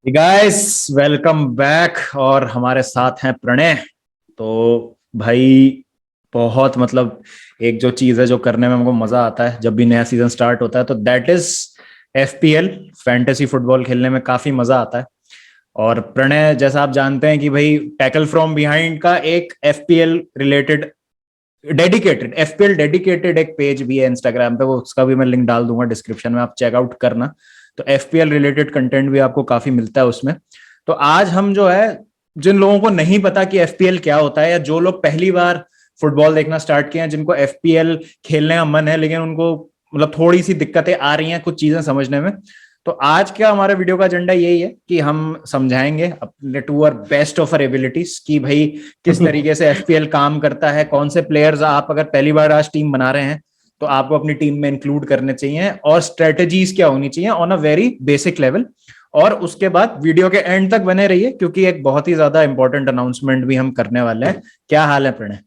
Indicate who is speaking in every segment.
Speaker 1: Guys welcome back. और हमारे साथ हैं प्रणय। तो भाई बहुत एक जो चीज है जो करने में हमको मजा आता है जब भी नया सीजन स्टार्ट होता है तो that is FPL. Fantasy football खेलने में काफी मजा आता है। और प्रणय जैसा आप जानते हैं कि भाई टैकल फ्रॉम बिहाइंड का एक FPL related dedicated FPL dedicated एक पेज भी है इंस्टाग्राम पे, वो उसका भी मैं लिंक डाल दूंगा डिस्क्रिप्शन में, आप चेकआउट करना। तो एफपीएल रिलेटेड कंटेंट भी आपको काफी मिलता है उसमें। तो आज हम जो है, जिन लोगों को नहीं पता कि एफपीएल क्या होता है या जो लोग पहली बार फुटबॉल देखना स्टार्ट किए हैं, जिनको एफपीएल खेलने का मन है लेकिन उनको थोड़ी सी दिक्कतें आ रही हैं कुछ चीजें समझने में, तो आज का हमारे वीडियो का एजेंडा यही है कि हम समझाएंगे अपने to our best of our abilities कि भाई किस तरीके से एफपीएल काम करता है, कौन से प्लेयर्स आप अगर पहली बार आज टीम बना रहे हैं तो आपको अपनी टीम में इंक्लूड करने चाहिए, और स्ट्रेटेजीज क्या होनी चाहिए on a very basic level. और उसके बाद वीडियो के एंड तक बने रहिए क्योंकि एक बहुत ही ज्यादा इंपॉर्टेंट अनाउंसमेंट भी हम करने वाले हैं। क्या हाल है प्रणय?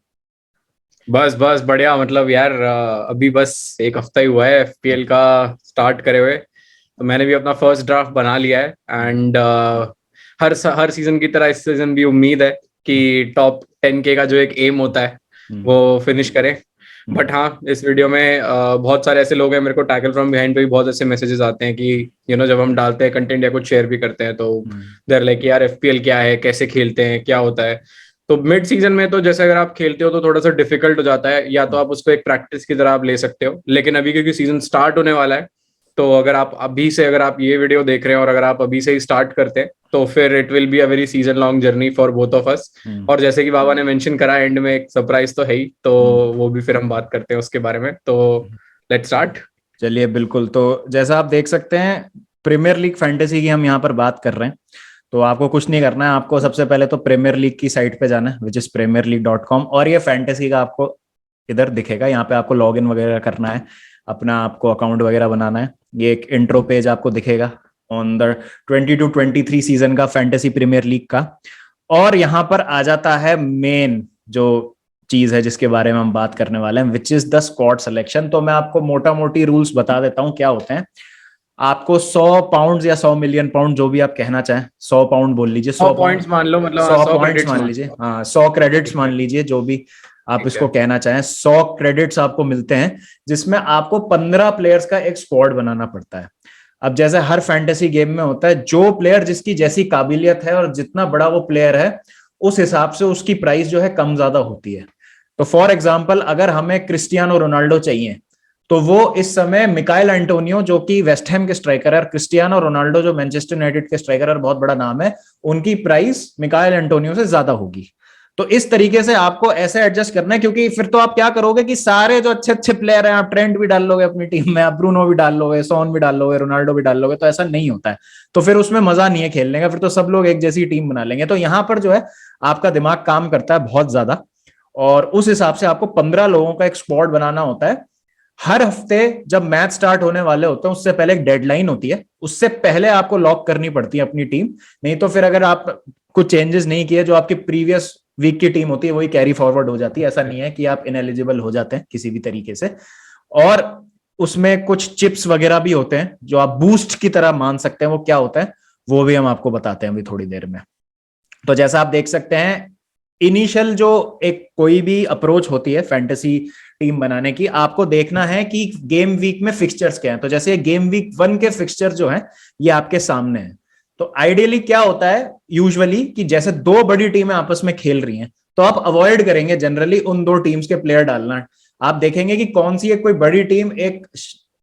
Speaker 2: बस बस बढ़िया। मतलब यार, अभी बस एक हफ्ता ही हुआ है एफपीएल का स्टार्ट करे हुए। तो मैंने भी अपना फर्स्ट ड्राफ्ट बना लिया है एंड हर सीजन की तरह इस सीजन भी उम्मीद है कि टॉप 10K का जो एक एम होता है वो फिनिश करें। बट हाँ, इस वीडियो में बहुत सारे ऐसे लोग हैं, मेरे को टैकल फ्रॉम बिहाइंड पे भी बहुत ऐसे मैसेजेस आते हैं कि जब हम डालते हैं कंटेंट या कुछ शेयर भी करते हैं तो देर लाइक यार एफपीएल क्या है, कैसे खेलते हैं, क्या होता है। तो मिड सीजन में तो जैसे अगर आप खेलते हो तो थोड़ा सा डिफिकल्ट हो जाता है, या तो आप उसको एक प्रैक्टिस की तरह आप ले सकते हो। लेकिन अभी क्योंकि सीजन स्टार्ट होने वाला है, तो अगर आप ये वीडियो देख रहे हैं और अगर आप अभी से ही स्टार्ट करते हैं तो फिर it will be a very season long journey for both of us. और जैसे कि बाबा ने मेंशन करा एंड में, एक सरप्राइज तो है ही, तो वो भी फिर हम बात करते हैं उसके बारे में। तो लेट्स स्टार्ट।
Speaker 1: चलिए बिल्कुल। तो जैसा आप देख सकते हैं, प्रीमियर लीग फैंटेसी की हम यहाँ पर बात कर रहे हैं। तो आपको कुछ नहीं करना है, आपको सबसे पहले तो प्रीमियर लीग की साइट पे जाना है विच इज premierleague.com, और ये फैंटेसी का आपको इधर दिखेगा। यहाँ पे आपको लॉग इन वगैरह करना है, अपना आपको अकाउंट वगैरह बनाना है। ये एक इंट्रो पेज आपको दिखेगा ऑन द 22-23 सीजन का फैंटेसी प्रीमियर लीग का। और यहाँ पर आ जाता है मेन जो चीज है जिसके बारे में हम बात करने वाले हैं, which is the squad selection. तो मैं आपको मोटा मोटी रूल्स बता देता हूँ क्या होते हैं। आपको 100 पाउंड या 100 मिलियन पाउंड, जो भी आप कहना चाहें, 100 पाउंड बोल लीजिए,
Speaker 2: 100 पॉइंट्स मान लो, मतलब हाँ,
Speaker 1: 100 पॉइंट्स
Speaker 2: क्रेडिट्स
Speaker 1: मान
Speaker 2: मान
Speaker 1: लीजिए,
Speaker 2: लो।
Speaker 1: हाँ 100 क्रेडिट्स
Speaker 2: ठीक
Speaker 1: मान
Speaker 2: है।
Speaker 1: लीजिए, जो भी आप
Speaker 2: ठीक
Speaker 1: इसको
Speaker 2: है।
Speaker 1: कहना चाहें। 100 क्रेडिट्स आपको मिलते हैं जिसमें आपको 15 प्लेयर्स का एक स्क्वाड बनाना पड़ता है। अब जैसे हर फैंटेसी गेम में होता है, जो प्लेयर जिसकी जैसी काबिलियत है और जितना बड़ा वो प्लेयर है उस हिसाब से उसकी प्राइस जो है कम ज्यादा होती है। तो फॉर एग्जाम्पल, अगर हमें क्रिस्टियानो रोनाल्डो चाहिए तो वो इस समय मिकाइल एंटोनियो जो कि वेस्ट हैम के स्ट्राइकर है, और क्रिस्टियानो रोनाल्डो जो मैनचेस्टर यूनाइटेड के स्ट्राइकर और बहुत बड़ा नाम है, उनकी प्राइस मिकाइल एंटोनियो से ज्यादा होगी। तो इस तरीके से आपको ऐसे एडजस्ट करना है, क्योंकि फिर तो आप क्या करोगे कि सारे जो अच्छे अच्छे प्लेयर हैं, आप ट्रेंट भी डाल लोगे अपनी टीम में, आप ब्रूनो भी डाल लोगे, सोन भी डाल लोगे, रोनाल्डो भी डाल लोगे, तो ऐसा नहीं होता है। तो फिर उसमें मजा नहीं है खेलने का, फिर तो सब लोग एक जैसी टीम बना लेंगे। तो यहाँ पर जो है आपका दिमाग काम करता है बहुत ज्यादा, और उस हिसाब से आपको 15 लोगों का एक स्क्वाड बनाना होता है। हर हफ्ते जब मैच स्टार्ट होने वाले होते हैं उससे पहले एक डेडलाइन होती है, उससे पहले आपको लॉक करनी पड़ती है अपनी टीम। नहीं तो फिर अगर आप कुछ चेंजेस नहीं किए, जो आपकी प्रीवियस वीक की टीम होती है वही कैरी फॉरवर्ड हो जाती है। ऐसा नहीं है कि आप इनएलिजिबल हो जाते हैं किसी भी तरीके से। और उसमें कुछ चिप्स वगैरह भी होते हैं जो आप बूस्ट की तरह मान सकते हैं। वो क्या होता है वो भी हम आपको बताते हैं अभी थोड़ी देर में। तो जैसा आप देख सकते हैं, इनिशियल जो एक कोई भी अप्रोच होती है फैंटेसी टीम बनाने की, आपको देखना है कि गेम वीक में फिक्सचर्स क्या हैं। तो जैसे गेम वीक 1 के फिक्सचर जो हैं ये आपके सामने हैं। तो आइडियली क्या होता है यूजुअली कि जैसे दो बड़ी टीमें आपस में खेल रही हैं तो आप अवॉइड करेंगे जनरली उन दो टीम्स के प्लेयर डालना। आप देखेंगे कि कौन सी एक कोई बड़ी टीम एक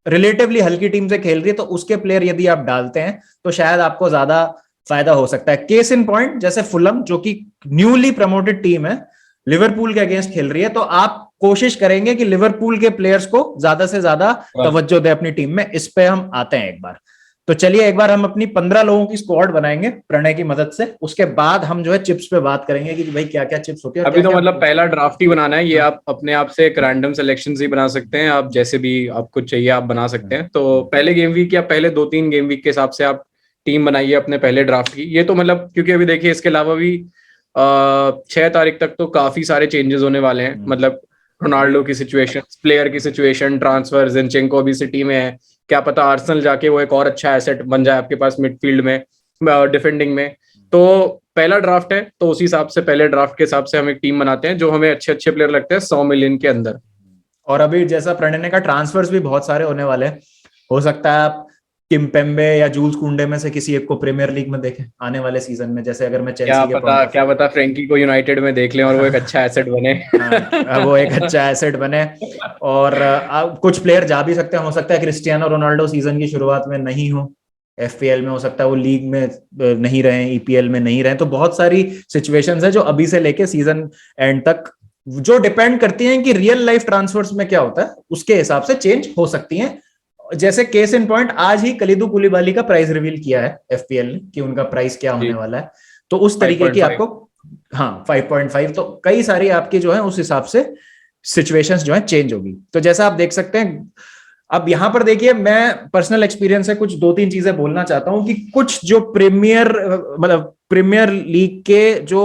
Speaker 1: रिलेटिवली हल्की टीम से खेल रही है, तो उसके प्लेयर यदि आप डालते हैं तो शायद आपको ज्यादा फायदा हो सकता है। केस इन पॉइंट, जैसे फुलम जो कि न्यूली प्रमोटेड टीम है, लिवरपूल के अगेंस्ट खेल रही है, तो आप कोशिश करेंगे कि लिवरपूल के प्लेयर्स को ज्यादा से ज्यादा तवज्जो दे अपनी टीम में। इस पे हम आते हैं एक बार। तो चलिए एक बार हम अपनी 15 लोगों की स्क्वाड बनाएंगे प्रणय की मदद से, उसके बाद हम जो है चिप्स पे बात करेंगे कि भाई क्या क्या चिप्स होती है और
Speaker 2: अभी
Speaker 1: क्या
Speaker 2: तो
Speaker 1: क्या।
Speaker 2: मतलब पहला ड्राफ्ट ही बनाना है ये।
Speaker 1: हाँ।
Speaker 2: आप अपने आप से एक रैंडम सिलेक्शन ही बना सकते हैं, आप जैसे भी आपको चाहिए आप बना सकते हैं। तो पहले गेम वीक या पहले 2-3 गेम वीक के हिसाब से आप टीम बनाइए अपने पहले ड्राफ्ट की। ये तो मतलब क्योंकि अभी देखिए इसके अलावा भी 6 तारीख तक तो काफी सारे चेंजेस होने वाले हैं। मतलब रोनाल्डो की सिचुएशन, प्लेयर की सिचुएशन, ट्रांसफर, जिनचेंको अभी सिटी में है, क्या पता आर्सेनल जाके वो एक और अच्छा एसेट बन जाए आपके पास मिडफील्ड में। डिफेंडिंग में। तो पहला ड्राफ्ट है, तो उसी हिसाब से पहले ड्राफ्ट के हिसाब से हम एक टीम बनाते हैं जो हमें अच्छे अच्छे प्लेयर लगते हैं 100 मिलियन के अंदर।
Speaker 1: और अभी जैसा प्रणय ने कहा, ट्रांसफर्स भी बहुत सारे होने वाले हैं। हो सकता है आप किम्पेम्बे या जूल्स कुंडे में से किसी एक को प्रीमियर लीग में देखें आने वाले सीजन में, जैसे अगर मैं चेल्सी के पॉइंट
Speaker 2: क्या पता फ्रेंकी को यूनाइटेड में देख लें और वो एक अच्छा एसेट बने।
Speaker 1: हाँ, वो एक अच्छा एसेट बने। और कुछ प्लेयर जा भी सकते हैं, हो सकता है क्रिस्टियानो रोनाल्डो सीजन की शुरुआत में नहीं हो एफपीएल में, हो सकता है वो लीग में नहीं रहे, ईपीएल में नहीं रहे। तो बहुत सारी सिचुएशंस है जो अभी से लेके सीजन एंड तक जो डिपेंड करती हैं कि रियल लाइफ ट्रांसफर्स में क्या होता है, उसके हिसाब से चेंज हो सकती हैं। जैसे केस इन पॉइंट, आज ही कलिदु कुलिबाली का प्राइस रिवील किया है एफपीएल ने कि उनका प्राइस क्या होने वाला है। तो उस तरीके की आपको, हाँ 5.5, तो कई सारी आपकी जो है उस हिसाब से सिचुएशंस जो है चेंज होगी। तो जैसा आप देख सकते हैं, अब यहां पर देखिए, मैं पर्सनल एक्सपीरियंस से कुछ 2-3 चीजें बोलना चाहता हूं कि कुछ जो प्रीमियर लीग के जो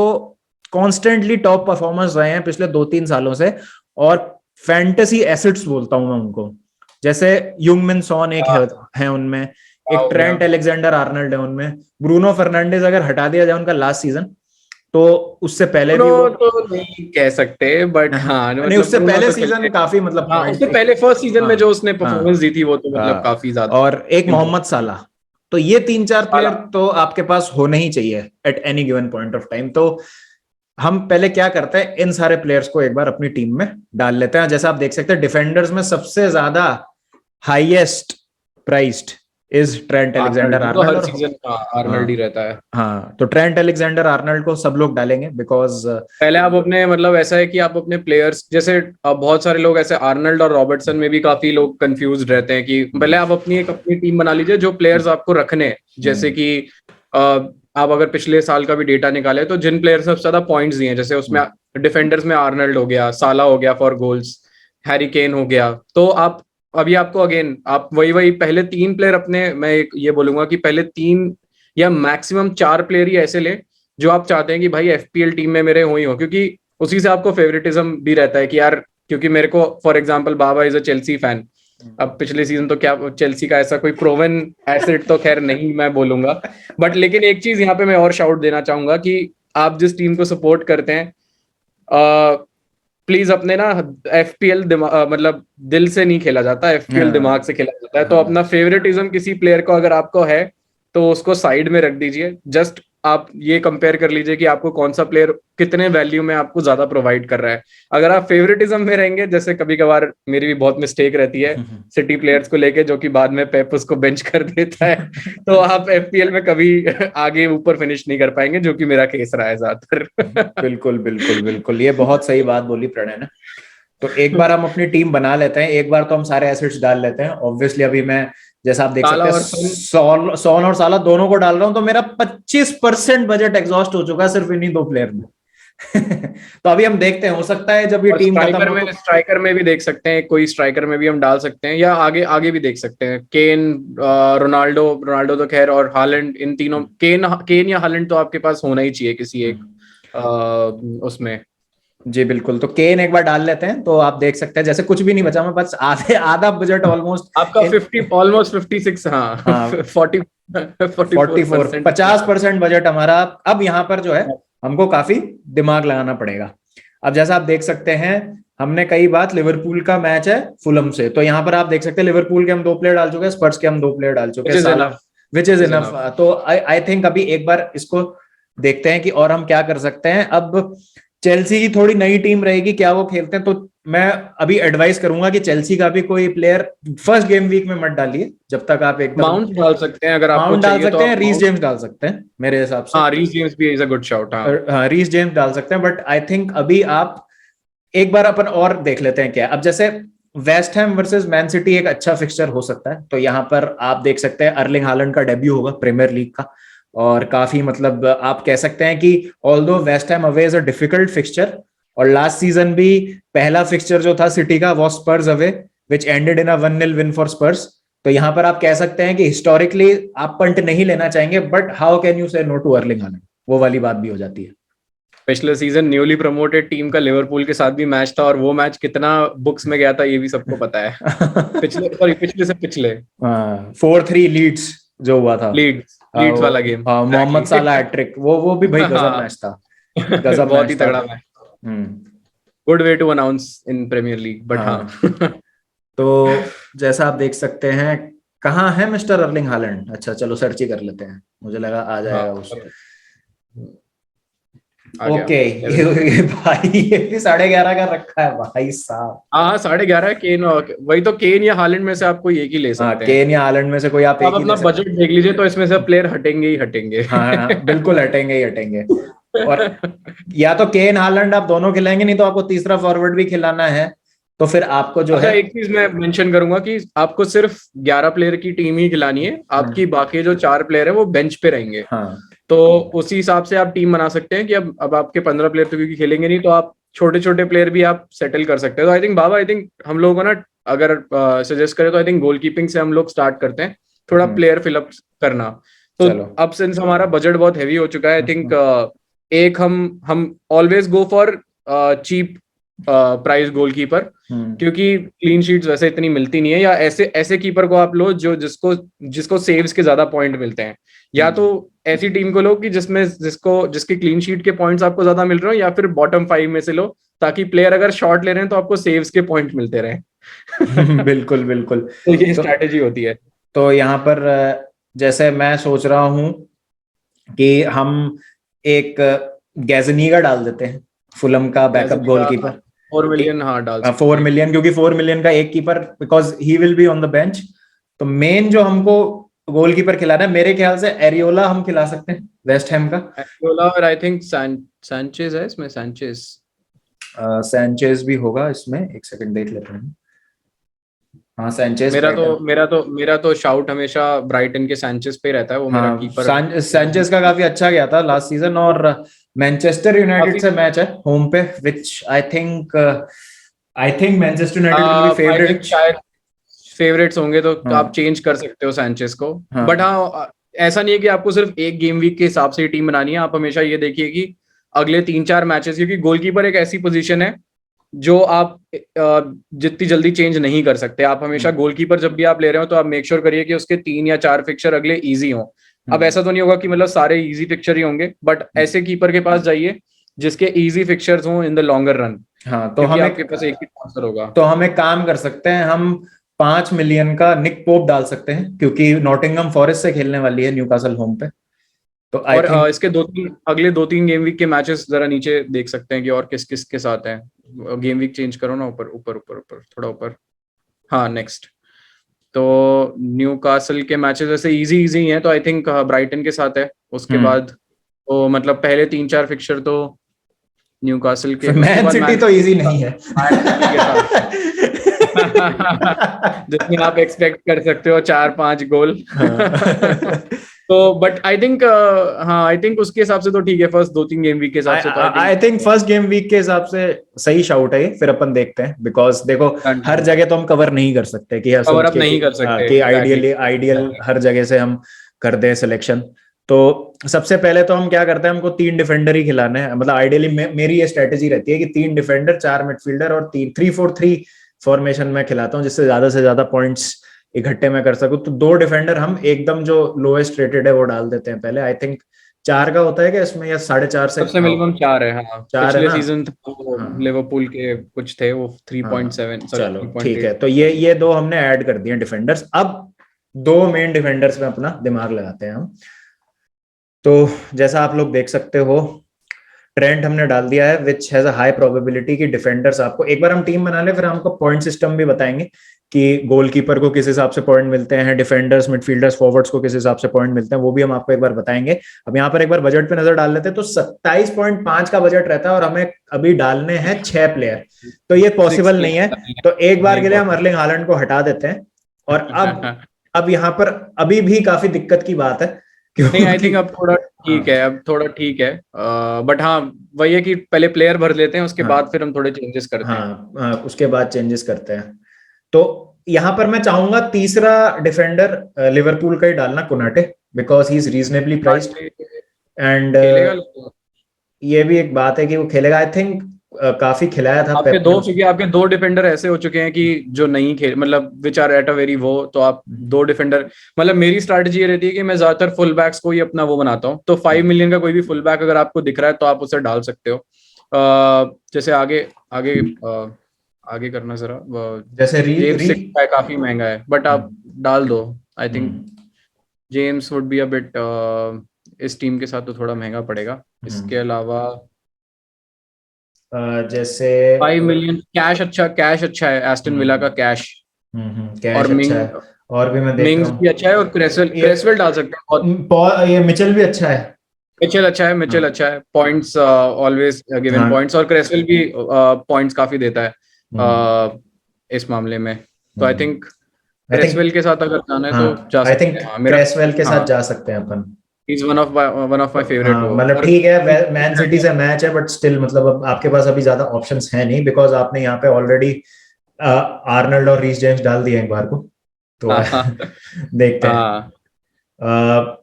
Speaker 1: कॉन्स्टेंटली टॉप परफॉर्मर्स रहे हैं पिछले 2-3 सालों से, और फैंटेसी एसेट्स बोलता हूं मैं उनको, जैसे यूंगमिन सॉन एक है उनमें, एक ट्रेंट अलेक्जेंडर आर्नल्ड है उनमें, ब्रूनो फर्नांडिस अगर हटा दिया जाए उनका लास्ट सीजन, तो उससे पहले भी वो
Speaker 2: तो नहीं कह सकते, बट हाँ
Speaker 1: नहीं, उससे पहले सीजन काफी मतलब,
Speaker 2: हाँ, उससे पहले फर्स्ट सीजन में जो उसने परफॉर्मेंस दी थी वो तो मतलब काफी ज्यादा।
Speaker 1: और एक मोहम्मद साला, तो ये 3-4 प्लेयर तो आपके पास होने ही चाहिए at any given point of time. तो हम पहले क्या करते हैं, इन सारे प्लेयर्स को एक बार अपनी टीम में डाल लेते हैं। जैसा आप देख सकते हैं, डिफेंडर्स में सबसे ज्यादा highest priced is Trent Alexander Arnold.
Speaker 2: हर सीजन आर्नल्ड ही रहता है।
Speaker 1: हाँ, तो ट्रेंट अलेक्जेंडर आर्नल्ड को सब लोग डालेंगे बिकॉज
Speaker 2: पहले आप अपने मतलब ऐसा है कि आप अपने प्लेयर्स, जैसे बहुत सारे लोग ऐसे आर्नल्ड और रॉबर्टसन में भी काफी लोग कंफ्यूज रहते हैं कि पहले आप अपनी टीम बना लीजिए जो प्लेयर्स आपको रखने हैं। जैसे कि आप अगर पिछले साल का भी डेटा निकाले तो जिन प्लेयर्स ने सबसे ज्यादा पॉइंट्स दिए, जैसे उसमें डिफेंडर्स में आर्नल्ड हो गया, साला हो गया फॉर गोल्स, हैरी केन हो गया। तो आप अभी आपको अगेन आप वही पहले 3 प्लेयर अपने, मैं ये बोलूंगा कि पहले 3 या मैक्सिमम 4 प्लेयर ही ऐसे ले जो आप चाहते हैं कि भाई एफपीएल टीम में मेरे हो ही हो, क्योंकि उसी से आपको फेवरेटिज्म भी रहता है कि यार, क्योंकि मेरे को for example Baba is a Chelsea fan. अब पिछले सीजन तो क्या चेल्सी का ऐसा कोई प्रोवन एसेट तो खैर नहीं मैं बोलूंगा, बट लेकिन एक चीज यहाँ पे मैं और शाउट देना चाहूंगा कि आप जिस टीम को सपोर्ट करते हैं, प्लीज अपने ना एफपीएल मतलब दिल से नहीं खेला जाता, एफपीएल दिमाग से खेला जाता है। तो अपना फेवरेटिज्म किसी प्लेयर को अगर आपको है तो उसको साइड में रख दीजिए। जस्ट आप ये कंपेयर कर लीजिए कि आपको कौन सा प्लेयर कितने वैल्यू में आपको ज्यादा प्रोवाइड कर रहा है। अगर आप फेवरेटिज्म में रहेंगे, जैसे कभी कभार मेरी भी बहुत मिस्टेक रहती है सिटी प्लेयर्स को लेके, जो कि बाद में पेप उसको बेंच कर देता है, तो आप एफपीएल में कभी आगे ऊपर फिनिश नहीं कर पाएंगे, जो कि मेरा केस रहा है ज्यादातर।
Speaker 1: बिल्कुल बिल्कुल बिल्कुल, ये बहुत सही बात बोली प्रणय ने। तो एक बार हम अपनी टीम बना लेते हैं, एक बार तो हम सारे एसेट्स डाल लेते हैं। ऑब्वियसली अभी मैं, जैसा आप देख सकते हैं, सोन और साला दोनों को डाल रहा हूं, तो मेरा 25% बजट एग्जॉस्ट हो चुका है सिर्फ इन्हीं 2 प्लेयर में। तो अभी हम देखते हैं, हो सकता है जब ये टीम
Speaker 2: स्ट्राइकर में भी देख सकते हैं, कोई स्ट्राइकर में भी हम डाल सकते हैं, या आगे भी देख सकते हैं। केन, रोनाल्डो तो खैर, और हालैंड, इन तीनों, केन या हालैंड तो आपके पास होना ही चाहिए किसी एक उसमें।
Speaker 1: जी बिल्कुल, तो केन एक बार डाल लेते हैं। तो आप देख सकते हैं जैसे कुछ भी नहीं बचा, मैं बस आधा बजट ऑलमोस्ट
Speaker 2: आपका 56, हाँ 44
Speaker 1: 50% बजट हमारा अब यहाँ पर जो है हमको काफी दिमाग लगाना पड़ेगा। अब जैसा आप देख सकते हैं, हमने कई बात, लिवरपूल का मैच है फुलम से, तो यहाँ पर आप देख सकते हैं लिवरपूल के हम 2 प्लेयर डाल चुके हैं, स्पर्स के हम 2 प्लेयर डाल चुके हैं, विच इज इनफ। तो आई थिंक अभी एक बार इसको देखते हैं कि और हम क्या कर सकते हैं। अब चेल्सी की थोड़ी नई टीम रहेगी, क्या वो खेलते हैं, तो मैं अभी एडवाइस करूंगा कि चेल्सी का भी कोई प्लेयर फर्स्ट गेम वीक में मत डालिए, जब तक आप एकदम
Speaker 2: माउंट डाल सकते हैं, अगर आपको
Speaker 1: माउंट डाल सकते हैं, रीस जेम्स डाल सकते हैं मेरे हिसाब से।
Speaker 2: हाँ, रीस जेम्स भी इज अ गुड शाउट।
Speaker 1: हाँ, रीस जेम्स डाल सकते हैं, बट आई थिंक अभी आप एक बार अपन और देख लेते हैं क्या। अब जैसे West Ham versus man city एक अच्छा फिक्सचर हो सकता है, तो यहाँ पर आप देख सकते हैं अर्लिंग हालैंड का डेब्यू होगा प्रीमियर लीग का, और काफी मतलब आप कह सकते हैं कि although West Ham away is a difficult fixture, और लास्ट सीजन भी पहला फिक्सचर जो था सिटी का वो Spurs away, which ended in a 1-0 win for Spurs. तो यहां पर आप कह सकते हैं कि हिस्टोरिकली आप पंट नहीं लेना चाहेंगे, बट हाउ कैन यू से नो टू अर्लिंग हालैंड, वो वाली बात भी हो जाती है।
Speaker 2: पिछले सीजन न्यूली प्रमोटेड टीम का लिवरपूल के साथ भी मैच था, और वो मैच कितना बुक्स में गया था ये भी सबको पता है। पिछले 4-3 लीड्स जो हुआ था,
Speaker 1: लीड्स
Speaker 2: लीड्स वाला गेम
Speaker 1: मोहम्मद साला हैट्रिक, वो भी भाई गजब मैच था, गजब
Speaker 2: बहुत ही
Speaker 1: मैच था।
Speaker 2: तगड़ा match, good way to announce in premier league, but हाँ।
Speaker 1: तो जैसा आप देख सकते हैं, कहाँ है मिस्टर अर्लिंग हालैंड? अच्छा चलो सर्च ही कर लेते हैं, मुझे लगा आ जाएगा उस।
Speaker 2: आ गया
Speaker 1: ओके, ये भाई ये भी 11:30 का रखा है भाई साहब।
Speaker 2: हाँ 11:30 केन, वही तो केन या हालैंड में से आप कोई एक ही ले
Speaker 1: हाँ,
Speaker 2: सकते हैं।
Speaker 1: केन या हालैंड में से कोई आप
Speaker 2: आप
Speaker 1: एक ही ले
Speaker 2: अपना
Speaker 1: सकते
Speaker 2: बजट देख लीजिए, तो इसमें से प्लेयर हटेंगे ही हटेंगे।
Speaker 1: हैं। हाँ, बिल्कुल हटेंगे ही हटेंगे। और या तो केन हालैंड आप दोनों खिलाएंगे, नहीं तो आपको तीसरा फॉरवर्ड भी खिलाना है, तो फिर आपको जो
Speaker 2: अच्छा,
Speaker 1: है।
Speaker 2: एक चीज मैं मेंशन करूंगा कि आपको सिर्फ 11 प्लेयर की टीम ही खिलानी है, आपकी बाकी जो 4 प्लेयर है वो बेंच पे रहेंगे।
Speaker 1: हाँ,
Speaker 2: तो उसी हिसाब से आप टीम बना सकते हैं कि अब आपके 15 प्लेयर तो क्योंकि खेलेंगे नहीं, तो आप छोटे छोटे प्लेयर भी आप सेटल कर सकते हैं। तो I think Baba, I think हम लोगों को ना, अगर सजेस्ट करें तो आई थिंक गोलकीपिंग से हम लोग स्टार्ट करते हैं, थोड़ा प्लेयर फिलअप करना। तो
Speaker 1: चलो।
Speaker 2: अब सिंस हमारा बजट बहुत हैवी हो चुका है, आई थिंक एक हम always go for cheap price goalkeeper, क्योंकि क्लीन शीट्स वैसे इतनी मिलती नहीं है, या ऐसे ऐसे कीपर को आप लो जो जिसको जिसको सेव्स के ज्यादा पॉइंट मिलते हैं, या तो ऐसी टीम को लो कि जिसके क्लीन शीट के पॉइंट्स आपको ज्यादा मिल रहे हो, या फिर बॉटम 5 में से लो, ताकि प्लेयर अगर शॉट ले रहे हैं तो आपको सेव्स के पॉइंट मिलते रहे।
Speaker 1: बिल्कुल बिल्कुल।
Speaker 2: तो ये स्ट्रैटेजी होती है।
Speaker 1: तो यहाँ पर जैसे मैं सोच रहा हूँ कि हम एक गैजनी का डाल देते हैं, फुलम का बैकअप गोलकीपर।
Speaker 2: 4 मिलियन हाँ डाल सकते
Speaker 1: 4
Speaker 2: हैं।
Speaker 1: मिलियन, क्योंकि 4 मिलियन का एक keeper, because he will be on the bench. तो मेन जो हमको गोलकीपर खिलाना है, मेरे ख्याल से एरियोला हम खिला सकते हैं, वेस्ट हैम का।
Speaker 2: एरियोला, और आई थिंक सैंचेज है इसमें,
Speaker 1: सैंचेज भी होगा इसमें, एक सेकंड देख लेते हैं। हाँ, सैंचेज
Speaker 2: मेरा तो शाउट हमेशा ब्राइटन के सैंचेज पे रहता है, वो मेरा
Speaker 1: हाँ,
Speaker 2: कीपर।
Speaker 1: सैंचेज का काफी अच्छा गया था लास्ट सीजन, और मैनचेस्टर यूनाइटेड से मैच है होम पे, which I think Manchester United will be
Speaker 2: I think
Speaker 1: favourite.
Speaker 2: शायद फेवरेट्स होंगे, तो
Speaker 1: हाँ,
Speaker 2: आप चेंज कर सकते हो सैंचेज को।
Speaker 1: हाँ,
Speaker 2: बट हाँ, ऐसा नहीं है कि आपको सिर्फ एक गेम वीक के हिसाब से टीम बनानी है, आप हमेशा ये देखिए कि अगले 3-4 मैचेस, क्योंकि गोलकीपर एक ऐसी पोजीशन है जो आप जितनी जल्दी चेंज नहीं कर सकते। आप हमेशा गोलकीपर जब भी आप ले रहे हो, तो आप मेक श्योर करिए कि उसके 3 या 4 फिक्चर अगले इजी हों। अब ऐसा तो नहीं होगा कि मतलब सारे इजी फिक्चर ही होंगे, बट ऐसे कीपर के पास जाइए जिसके इजी फिक्चर्स हों इन द लॉन्गर रन।
Speaker 1: हाँ,
Speaker 2: तो हम आपके पास एक ही ट्रांसफर होगा।
Speaker 1: तो हम एक काम कर सकते हैं, हम 5 मिलियन का निक पोप डाल सकते हैं, क्योंकि नॉटिंघम फॉरेस्ट से खेलने वाली है न्यूकासल होम पे। तो आई
Speaker 2: और
Speaker 1: थिंक
Speaker 2: इसके अगले 2-3 गेम वीक के मैचेस जरा नीचे देख सकते हैं कि और किस किस के साथ हैं। गेम वीक चेंज करो ना, ऊपर ऊपर ऊपर ऊपर थोड़ा ऊपर। हाँ, नेक्स्ट। तो न्यूकासल के मैचेस ऐसे इजी इजी हैं, तो आई थिंक ब्राइटन के साथ है, उसके बाद तो मतलब पहले 3-4 फिक्चर तो न्यूकासल के, उसके
Speaker 1: मैन
Speaker 2: बाद
Speaker 1: सिटी तो इजी नहीं है।
Speaker 2: जिसमें आप एक्सपेक्ट कर सकते हो 4-5 गोल। तो बट आई थिंक हाँ, आई थिंक उसके हिसाब से तो ठीक है, फर्स्ट 2-3 गेम वीक के हिसाब से तो
Speaker 1: I think first game week के हिसाब से सही शाउट है ये, फिर अपन देखते हैं, बिकॉज देखो हर जगह तो हम कवर नहीं कर सकते कि
Speaker 2: कवर अप नहीं कर सकते
Speaker 1: कि आइडियल हर जगह से हम कर दें सिलेक्शन। तो सबसे पहले तो हम क्या करते हैं, हमको 3 डिफेंडर ही खिलाने हैं, मतलब आइडियली मेरी ये स्ट्रेटेजी रहती है कि 3 डिफेंडर, 4 मिडफील्डर और 3-4-3 फॉर्मेशन में खिलाता हूँ, जिससे ज्यादा से ज्यादा पॉइंट्स इकट्ठे में कर सकूं। तो 2 डिफेंडर हम एकदम जो लोएस्ट रेटेड है वो डाल देते हैं पहले। आई थिंक 4 का होता है कि इसमें, या 4.5 से
Speaker 2: सबसे मिनिमम 4 है। हाँ,
Speaker 1: 4 है
Speaker 2: पिछले
Speaker 1: ना।
Speaker 2: सीजन
Speaker 1: हाँ,
Speaker 2: लिवरपूल के कुछ थे वो 3.7, सॉरी
Speaker 1: चलो
Speaker 2: 3.8।
Speaker 1: ठीक है, तो ये 2 हमने ऐड कर दिए डिफेंडर्स। अब 2 मेन डिफेंडर्स में अपना दिमाग लगाते हैं हम। तो जैसा आप लोग देख सकते हो, ट्रेंट हमने डाल दिया है, which has a high probability कि डिफेंडर्स आपको, एक बार हम टीम बना ले फिर हमको पॉइंट सिस्टम भी बताएंगे कि गोलकीपर को किस हिसाब से पॉइंट मिलते हैं, डिफेंडर्स, मिडफील्डर्स, फॉरवर्ड्स को किस हिसाब से पॉइंट मिलते हैं, वो भी हम आपको एक बार बताएंगे। अब यहाँ पर एक बार बजट पे नजर डाल लेते हैं, तो 27.5 का बजट रहता है, और हमें अभी डालने हैं 6 प्लेयर, तो ये पॉसिबल नहीं है। तो एक बार के लिए हम अर्लिंग हालैंड को हटा देते हैं। और अब यहाँ पर अभी भी काफी दिक्कत की बात है,
Speaker 2: नहीं, आई थिंक अब थोड़ा ठीक है, अब थोड़ा ठीक है। बट हाँ, वही है कि पहले प्लेयर भर लेते हैं, उसके बाद फिर हम थोड़े चेंजेस करते हैं।
Speaker 1: उसके बाद चेंजेस करते हैं। तो यहाँ पर मैं चाहूंगा तीसरा डिफेंडर लिवरपूल का ही डालना, Konate, because he is reasonably priced. And ये भी एक बात है कि वो खेलेगा। आई थिंक काफी खिलाया था
Speaker 2: आपके
Speaker 1: पेप
Speaker 2: दो,
Speaker 1: ने
Speaker 2: क्योंकि आपके दो डिफेंडर ऐसे हो चुके हैं कि जो नहीं खेल, मतलब which are at a very वो, तो आप दो डिफेंडर, मतलब मेरी स्ट्रैटेजी ये रहती है कि मैं ज्यादातर फुल बैक्स को ही अपना वो बनाता हूँ। तो 5 मिलियन का कोई भी फुल बैक अगर आपको दिख रहा है तो आप उसे डाल सकते हो। जैसे आगे आगे आगे करना जरा,
Speaker 1: जैसे री
Speaker 2: जेम्स
Speaker 1: री
Speaker 2: 6 है, काफी महंगा है, बट आप डाल दो। I think
Speaker 1: hmm,
Speaker 2: James would be a bit, इस टीम के साथ तो थोड़ा महंगा पड़ेगा। इसके
Speaker 1: हम्म।
Speaker 2: अलावा
Speaker 1: जैसे
Speaker 2: 5 मिलियन कैश अच्छा है, एस्टन विला का
Speaker 1: हम्म
Speaker 2: कैश। और
Speaker 1: कैश अच्छा
Speaker 2: मिंग
Speaker 1: है। और भी मैं देख रहा
Speaker 2: मिंग्स भी
Speaker 1: हूँ
Speaker 2: अच्छा है, और क्रेसवेल
Speaker 1: ये
Speaker 2: क्रेसवेल डाल सकते हैं बहुत।
Speaker 1: ये मिचेल भी अच्छा है।
Speaker 2: मिचेल
Speaker 1: हाँ
Speaker 2: अच्छा है, पॉइंट्स ऑलवेज गिवन
Speaker 1: हाँ
Speaker 2: पॉइंट्स, और क्रेसवेल भी पॉइंट्स काफी देता है
Speaker 1: हम्म
Speaker 2: इस मामले में। तो आई थिंक
Speaker 1: आई थिंक
Speaker 2: क्रेसवेल के साथ अगर जाना है
Speaker 1: हाँ
Speaker 2: तो जा
Speaker 1: आई
Speaker 2: सकते
Speaker 1: थिंक
Speaker 2: हैं। हाँ मेरा,
Speaker 1: क्रेसवेल के साथ
Speaker 2: हाँ,
Speaker 1: जा सकते हैं अपन।
Speaker 2: Is one of my favourite
Speaker 1: हाँ
Speaker 2: वो।
Speaker 1: मतलब
Speaker 2: और
Speaker 1: ठीक है, मैन सिटी से मैच है बट स्टिल मतलब अब आपके पास अभी ज्यादा ऑप्शंस है नहीं, बिकॉज आपने यहाँ पे ऑलरेडी आर्नल्ड और रीस जेम्स डाल दिए एक बार को। तो
Speaker 2: हाँ हाँ
Speaker 1: देखते हैं।
Speaker 2: हाँ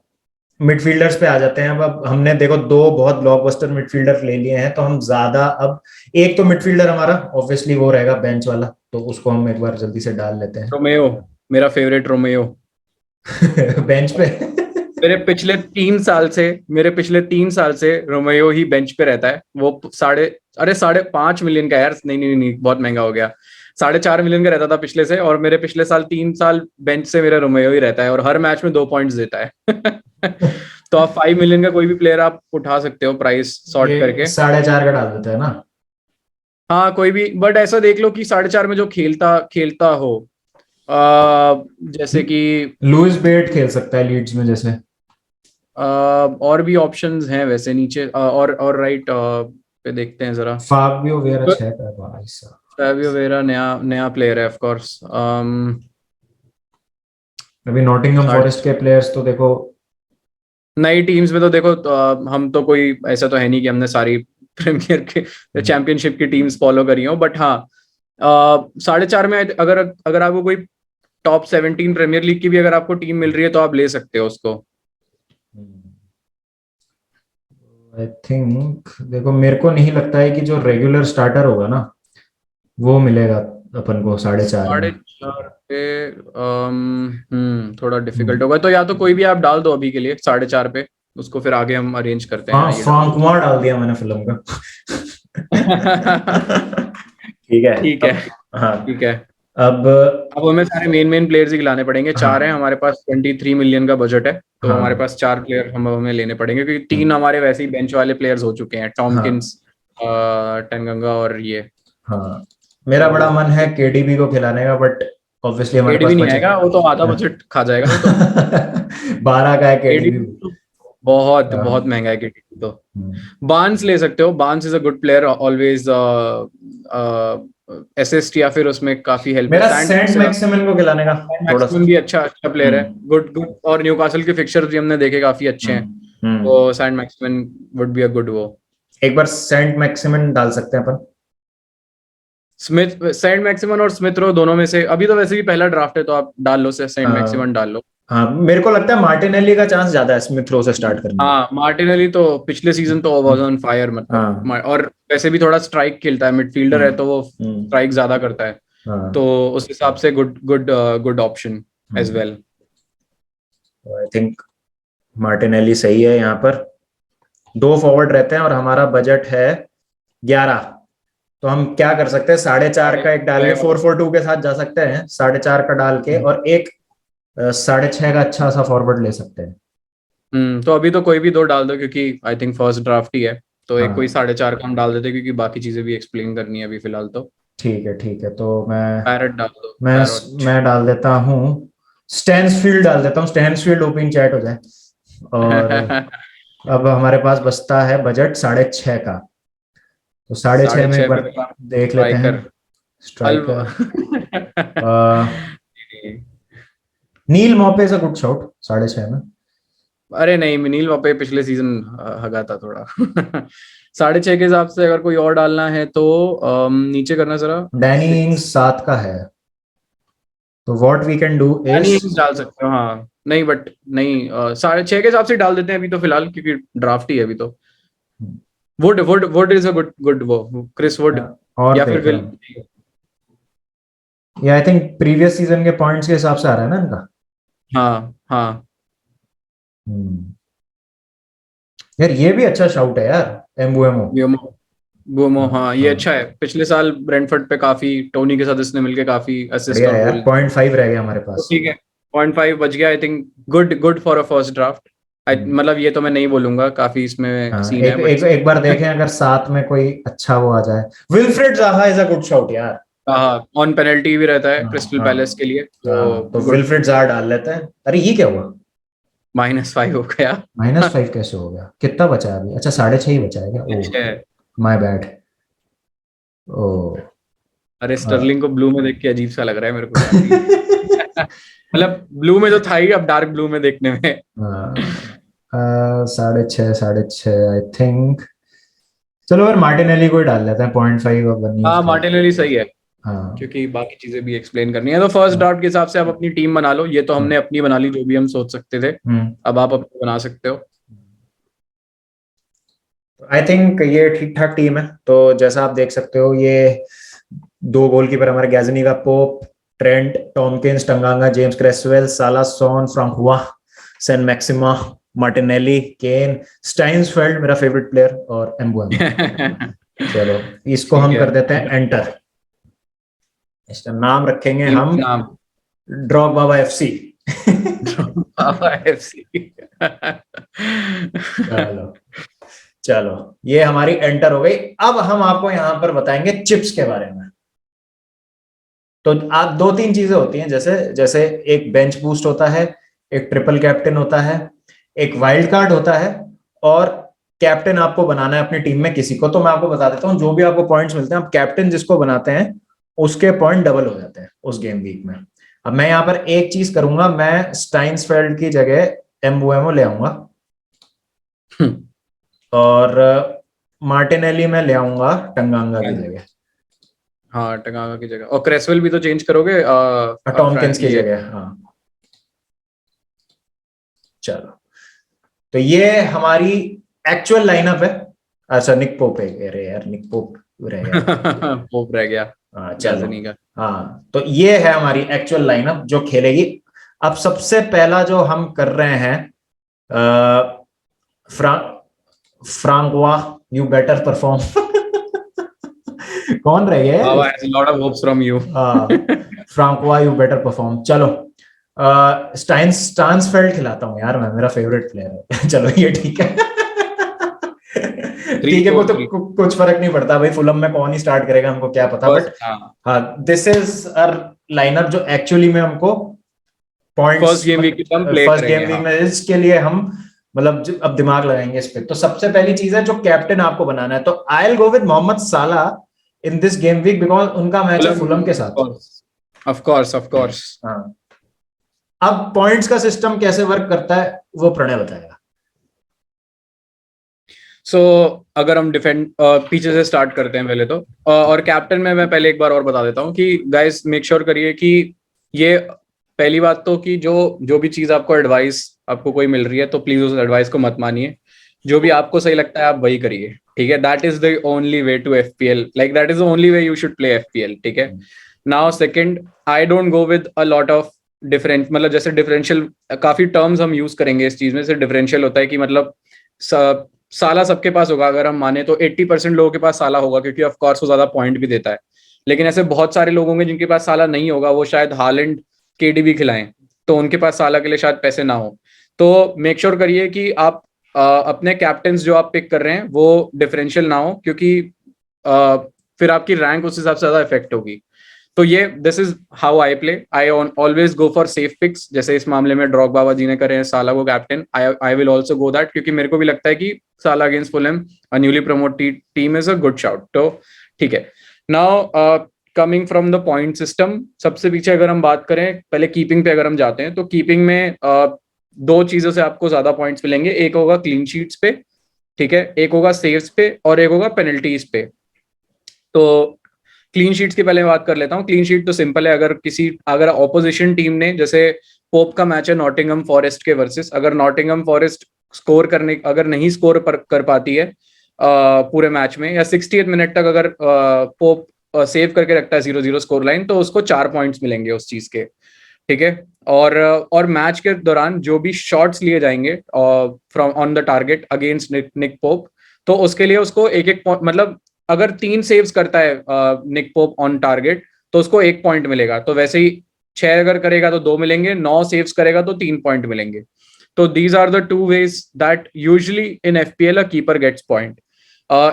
Speaker 1: मिडफील्डर्स पे आ जाते हैं। अब हमने देखो दो बहुत ब्लॉकबस्टर मिडफील्डर ले लिए हैं, तो हम ज्यादा अब एक तो मिडफील्डर हमारा ऑब्वियसली वो रहेगा बेंच वाला, तो उसको हम एक बार जल्दी से डाल लेते
Speaker 2: रोमेयो, मेरा फेवरेट रोमेयो।
Speaker 1: हैं बेंच पे।
Speaker 2: मेरे पिछले 3 साल से रोमेयो ही बेंच पे रहता है। वो 5.5 मिलियन का, यार नहीं नहीं नहीं, बहुत महंगा हो गया। 4.5 मिलियन का रहता था पिछले से, और मेरे पिछले साल 3 साल बेंच से मेरा रोमेयो ही रहता है, और हर मैच में 2 पॉइंट्स देता है। तो आप 5 मिलियन का कोई भी प्लेयर आप उठा सकते हो प्राइस सॉर्ट
Speaker 1: ये
Speaker 2: करके।
Speaker 1: 4.5 का डाल देते हैं ना।
Speaker 2: हाँ कोई भी, बट ऐसा देख लो कि 4.5 में जो खेलता खेलता हो। जैसे कि
Speaker 1: लुइस बेट खेल सकता है लीड्स में जैसे।
Speaker 2: और भी ऑप्शंस हैं वैसे नीचे, और राइट पे देखते हैं जरा।
Speaker 1: फाबियो वेरा 6 का भाई साहब।
Speaker 2: फैबियो वेरा नया नया प्लेयर है ऑफ कोर्स।
Speaker 1: अभी नॉटिंघम
Speaker 2: साढ़े
Speaker 1: फॉरेस्ट के प्लेयर्स तो देखो।
Speaker 2: नई टीम्स में तो देखो, तो, हम तो कोई ऐसा तो है नहीं कि हमने सारी प्रीमियर के चैंपियनशिप की टीम्स फॉलो करी हो, बट हाँ 4.5 में अगर अगर आपको कोई टॉप 17 प्रीमियर लीग की भी अगर आपको टीम मिल रही है तो आप ले सकते हो उसको।
Speaker 1: आई थिंक देखो मेरे को नहीं लगता है कि जो रेगुलर स्टार्टर होगा ना वो मिलेगा अपन को 4.5 में।
Speaker 2: 4.5 पे थोड़ा डिफिकल्ट होगा, तो या तो कोई भी आप डाल दो अभी के लिए 4.5 पे, उसको फिर आगे हम अरेंज करते हैं,
Speaker 1: हाँ
Speaker 2: आइए डाल
Speaker 1: फ्रांक
Speaker 2: दो।
Speaker 1: कुमार डाल दिया मैंने फिल्म का। ठीक है
Speaker 2: ठीक है,
Speaker 1: अब। हाँ
Speaker 2: ठीक है।
Speaker 1: अब।
Speaker 2: अब हमें सारे मेन मेन प्लेयर्स ही लाने पड़ेंगे। 4 हैं
Speaker 1: हाँ
Speaker 2: हमारे पास, 23 मिलियन का बजट है, तो हमारे
Speaker 1: हाँ
Speaker 2: पास 4 प्लेयर हमें लेने पड़ेंगे, क्योंकि 3
Speaker 1: हम्म,
Speaker 2: हमारे वैसे ही बेंच वाले प्लेयर्स हो चुके हैं,
Speaker 1: हाँ
Speaker 2: टॉमकिंस, टेंगंगा और ये।
Speaker 1: हाँ मेरा बड़ा
Speaker 2: तो
Speaker 1: मन है केडीबी को खिलाने का, बट ऑब्वियसली हमारे पास
Speaker 2: केडीबी नहीं
Speaker 1: बजट।
Speaker 2: आएगा, वो तो आधा बजट खा जाएगा वो तो।
Speaker 1: 12 का है केडीबी।
Speaker 2: केडीबी तो बहुत बहुत
Speaker 1: हाँ
Speaker 2: महंगा है केडीबी तो।
Speaker 1: हम्म।
Speaker 2: बार्न्स ले सकते हो, Barnes is a good player always, assist या फिर उसमें काफी हेल्प है।
Speaker 1: मेरा
Speaker 2: सैंड
Speaker 1: सेंट मैक्सिमन को खिलाने का थोड़ा सा।
Speaker 2: मैक्सिमम भी अच्छा अच्छा प्लेयर है,
Speaker 1: हम्म
Speaker 2: गुड गुड, और न्यूकासल के फिक्चर्स भी हमने देखे काफी अच्छे हैं।
Speaker 1: हम्म।
Speaker 2: तो sand Maximin would be a good वो।
Speaker 1: एक बार सेंट मैक्सिमन डाल सकते हैं अपन।
Speaker 2: सैंड मैक्सिमन और स्मिथ रो, दोनों में से अभी तो वैसे भी पहला ड्राफ्ट है, तो आप डाल लो से सैंड
Speaker 1: हाँ
Speaker 2: मैक्सिमन डाल लो।
Speaker 1: हाँ मेरे को लगता है मार्टिनेली का चांस ज्यादा है स्मिथ रो से स्टार्ट करने का।
Speaker 2: हाँ मार्टिनेली तो पिछले सीजन तो वाज ऑन फायर, मतलब
Speaker 1: हाँ
Speaker 2: और वैसे भी थोड़ा स्ट्राइक खेलता है, मिडफील्डर है तो वो
Speaker 1: हम्म,
Speaker 2: स्ट्राइक ज्यादा करता है। तो
Speaker 1: हाँ
Speaker 2: उस हिसाब से good good good option as well.
Speaker 1: I think Martinelli सही है यहाँ पर। दो फॉरवर्ड रहते हैं और हमारा बजट है 11। तो हम क्या कर सकते हैं, 4.5
Speaker 2: साढ़े
Speaker 1: का एक डाल के 4-4-2 के साथ जा सकते हैं, 4.5 का डाल के, और एक 6.5 का अच्छा सा फॉरवर्ड ले सकते हैं।
Speaker 2: तो अभी तो कोई भी दो डाल दो, क्योंकि आई थिंक फर्स्ट ड्राफ्ट ही है। तो एक कोई
Speaker 1: हाँ
Speaker 2: 4.5 का हम डाल देते, क्योंकि बाकी चीजें भी एक्सप्लेन करनी है अभी फिलहाल तो।
Speaker 1: ठीक है तो मैं
Speaker 2: पैरट डाल दो,
Speaker 1: मैं
Speaker 2: पैरट।
Speaker 1: मैं डाल देता हूँ स्टैन्सफील्ड डाल देता हूँ, स्टैन्सफील्ड ओपन चैट हो जाए। और अब हमारे पास बचता है बजट 6.5 का। तो 6.5
Speaker 2: साढ़े
Speaker 1: में एक
Speaker 2: छह
Speaker 1: बार
Speaker 2: पे
Speaker 1: देख लेते हैं।
Speaker 2: स्ट्राइकर अल
Speaker 1: striker Neal Maupay is a good shot 6.5 में।
Speaker 2: अरे नहीं, मिनील वापे पिछले सीजन हगा था थोड़ा। 6.5 के हिसाब से अगर कोई और डालना है तो नीचे करना जरा।
Speaker 1: डैनी इंग्स
Speaker 2: 6
Speaker 1: 7 का है। तो व्हाट वी कैन डू
Speaker 2: यानी
Speaker 1: इज।
Speaker 2: इंग्स डाल सकते हो, हाँ नहीं बट नहीं, 6.5 के हिसाब से डाल देते हैं अभी तो फिलहाल, क्योंकि ड्राफ्ट ही है अभी तो। वुड इज अ गुड वो क्रिस वुड
Speaker 1: और
Speaker 2: या फिर
Speaker 1: देख रहा
Speaker 2: विल।
Speaker 1: हूँ, ये आई थिंक प्रीवियस सीजन के पॉइंट्स के हिसाब से आ रहा है ना इनका।
Speaker 2: हाँ हाँ
Speaker 1: हम्म। यार ये भी अच्छा शाउट है यार, एम्बुएमो।
Speaker 2: ब्यूमो ब्यूमो
Speaker 1: हाँ
Speaker 2: हाँ, ये
Speaker 1: हाँ,
Speaker 2: अच्छा है। पिछले साल ब्रेंटफोर्ड पे काफी टोनी के साथ इसने मिलके काफी असिस्ट
Speaker 1: बढ़िया
Speaker 2: और
Speaker 1: है यार,
Speaker 2: गोल।
Speaker 1: 0.5 रह गया हमारे
Speaker 2: तो
Speaker 1: पास।
Speaker 2: ठीक है, 0.5 बच गया। I think good good for a first draft.
Speaker 1: Hmm.
Speaker 2: मतलब ये तो मैं नहीं बोलूंगा, काफी इसमें
Speaker 1: हाँ,
Speaker 2: सीन है
Speaker 1: एक
Speaker 2: बट
Speaker 1: एक एक बार देखें अगर साथ में कोई अच्छा वो आ जाए। विल्फ्रेड जाहा इज अ गुड शॉट यार।
Speaker 2: हाँ, ऑन पेनल्टी भी रहता है
Speaker 1: हाँ
Speaker 2: क्रिस्टल
Speaker 1: हाँ
Speaker 2: पैलेस के लिए, तो
Speaker 1: हाँ, तो
Speaker 2: गुड।
Speaker 1: विल्फ्रेड जाहा डाल लेते हैं। अरे ये क्या हुआ?
Speaker 2: -5 हो गया।
Speaker 1: -5 कैसे हो गया? कितना बचा है अभी? अच्छा 6.5 ही बचा है क्या? ओ,
Speaker 2: अच्छा है।
Speaker 1: My bad. ओ।
Speaker 2: अरे
Speaker 1: हाँ।
Speaker 2: स्टर्लिंग को ब्लू में देख के अजीब सा लग रहा है मेरे को काफी। मतलब ब्लू में तो था ही, अब डार्क ब्लू में देखने में।
Speaker 1: हाँ, 6.5 6.5 आई थिंक। चलो फिर मार्टिनेली को ही डाल लेते हैं, 0.5 अब
Speaker 2: हाँ,
Speaker 1: अनयूज्ड है।
Speaker 2: मार्टिनेली सही है,
Speaker 1: हाँ।
Speaker 2: क्योंकि बाकी चीजें भी एक्सप्लेन करनी है। तो फर्स्ट ड्राफ्ट के हिसाब से आप अपनी टीम बना लो। ये तो हमने अपनी बना ली, जो भी हम सोच सकते थे।
Speaker 1: हम्म।
Speaker 2: अब आप अपनी बना सकते हो।
Speaker 1: आई थिंक ये ठीक ठाक टीम है। तो जैसा आप देख सकते हो, ये दो गोलकीपर हमारे, गैजनी का पोप, ट्रेंट, टॉमकिंस, टंगांगा, जेम्स क्रेसवेल, साला, सॉन, फ्रांकुआ, सेन मैक्सिमा, मार्टिनेली, केन, स्टाइन्सफेल्ड मेरा फेवरेट प्लेयर, और एम्बुएमो। चलो इसको
Speaker 2: ठीक
Speaker 1: हम
Speaker 2: है।
Speaker 1: कर देते हैं एंटर। इसका नाम रखेंगे
Speaker 2: टीम
Speaker 1: हम
Speaker 2: का नाम
Speaker 1: ड्रॉग बाबा एफसी।
Speaker 2: पापा एफसी।
Speaker 1: चलो चलो, ये हमारी एंटर हो गई। अब हम आपको यहां पर बताएंगे चिप्स के बारे में। तो आप, दो तीन चीजें होती हैं, जैसे जैसे एक बेंच बूस्ट होता है, एक ट्रिपल कैप्टन होता है, एक वाइल्ड कार्ड होता है, और कैप्टन आपको बनाना है अपनी टीम में किसी को। तो मैं आपको बता देता हूं, जो भी आपको पॉइंट्स मिलते हैं, आप कैप्टन जिसको बनाते हैं उसके पॉइंट डबल हो जाते हैं उस गेम वीक में। अब मैं यहाँ पर एक चीज करूंगा, मैं स्टाइन्सफेल्ड की जगह एम्बुएमो ले आऊंगा, और मार्टिनेली में ले आऊंगा टंगांगा की जगह।
Speaker 2: हाँ, टंगागा की जगह। और क्रेसवेल भी तो चेंज करोगे
Speaker 1: टॉमकिंस की
Speaker 2: ये।
Speaker 1: जगह, हाँ। चलो, तो ये हमारी एक्चुअल लाइनअप है। अच्छा, निक पोप है, अरे यार निक पोप रह गया।
Speaker 2: पोप रह गया,
Speaker 1: हाँ चलो।
Speaker 2: गजनी का।
Speaker 1: हाँ, तो ये है हमारी एक्चुअल लाइनअप जो खेलेगी। अब सबसे पहला जो हम कर रहे हैं, फ्रा फ्रांकवा, यू बेटर परफॉर्म। कौन रह गया यार?
Speaker 2: बाबा has a lot of hopes from you.
Speaker 1: Francois, you better perform. चलो, स्टांसफेल्ड खिलाता हूँ यार मैं, मेरा फेवरेट प्लेयर है। चलो ये ठीक है।
Speaker 2: थ्री
Speaker 1: ठीक है, वो
Speaker 2: फोर
Speaker 1: तो
Speaker 2: थ्री
Speaker 1: कुछ फर्क नहीं पड़ता भाई, फुलम में कौन ही स्टार्ट करेगा हमको क्या पता, बट
Speaker 2: फर्स्ट। हाँ,
Speaker 1: हाँ, दिस इज अर लाइनअप जो एक्चुअली में हमको पॉइंट्स,
Speaker 2: फर्स्ट गेम वीक की हम प्ले
Speaker 1: फर्स्ट गेम
Speaker 2: करेंगे।
Speaker 1: वीक
Speaker 2: हाँ,
Speaker 1: में इसके लिए हम, मतलब अब दिमाग लगाएंगे इस पे। तो सबसे पहली चीज है, जो कैप्टन आपको बनाना है, तो I will go with Mohammed Salah in this game week, because उनका मैच है
Speaker 2: फुलम
Speaker 1: फुलम के साथ।
Speaker 2: Of course of course.
Speaker 1: हाँ। अब पॉइंट्स का सिस्टम कैसे वर्क करता है वो प्रणय बताएगा।
Speaker 2: सो अगर हम डिफेंड पीछे से स्टार्ट करते हैं पहले तो, और कैप्टन में मैं पहले एक बार और बता देता हूँ कि गाइस मेक श्योर करिए कि ये, पहली बात तो कि जो जो भी चीज आपको एडवाइस आपको कोई मिल रही है, तो प्लीज उस एडवाइस को मत मानिए। जो भी आपको सही लगता है आप वही करिए, ठीक है। That is the only way to FPL, like that is the only way you should play FPL, ठीक है। Now second, I don't go with a lot of different, मतलब जैसे डिफरेंशियल, काफी टर्म्स हम यूज करेंगे इस चीज में। जैसे डिफरेंशियल होता है कि मतलब साला सबके पास होगा, अगर हम माने तो 80% लोगों के पास साला होगा, क्योंकि ऑफ कोर्स वो ज्यादा पॉइंट भी देता है। लेकिन ऐसे बहुत सारे लोग होंगे जिनके पास साला नहीं होगा, वो शायद हालैंड केडी भी खिलाएं, तो उनके पास साला के लिए शायद पैसे ना हो। तो मेक श्योर करिए कि आप अपने कैप्टन्स जो आप पिक कर रहे हैं वो डिफरेंशियल ना हो, क्योंकि फिर आपकी रैंक उस हिसाब से ज्यादा इफेक्ट होगी। तो ये this is how I play. I always go for safe picks, जैसे इस मामले में ड्रॉग बाबा जी ने करे हैं साला को captain. I will also go that, क्योंकि मेरे को भी लगता है कि साला against Fulham newly promoted team is a good shout. तो ठीक है। Now coming from the point system, सबसे पीछे अगर हम बात करें, पहले कीपिंग पे अगर हम जाते हैं, तो कीपिंग में दो चीजों से आपको ज्यादा पॉइंट्स मिलेंगे। एक होगा क्लीन शीट्स पे, ठीक है, एक होगा सेव्स पे, और एक होगा पेनल्टीज पे। तो क्लीन शीट्स की पहले बात कर लेता हूँ। क्लीन शीट तो सिंपल है, अगर ऑपोजिशन टीम ने, जैसे पोप का मैच है नॉटिंघम फॉरेस्ट के वर्सेस, अगर नॉटिंघम फॉरेस्ट अगर नहीं स्कोर कर पाती है, पूरे मैच में, या 60th मिनट तक अगर पोप सेव करके रखता है 0-0 स्कोर लाइन, तो उसको 4 पॉइंट्स मिलेंगे उस चीज के, ठीक है। और मैच के दौरान जो भी शॉट्स लिए जाएंगे from on the target against Nick Pope, तो उसके लिए उसको एक एक पॉइंट, मतलब अगर 3 सेव्स करता है निक पोप ऑन टारगेट तो उसको 1 पॉइंट मिलेगा। तो वैसे ही 6 अगर करेगा तो 2 मिलेंगे, 9 सेव्स करेगा तो 3 पॉइंट मिलेंगे। तो these are the 2 ways that usually in FPL a keeper gets point.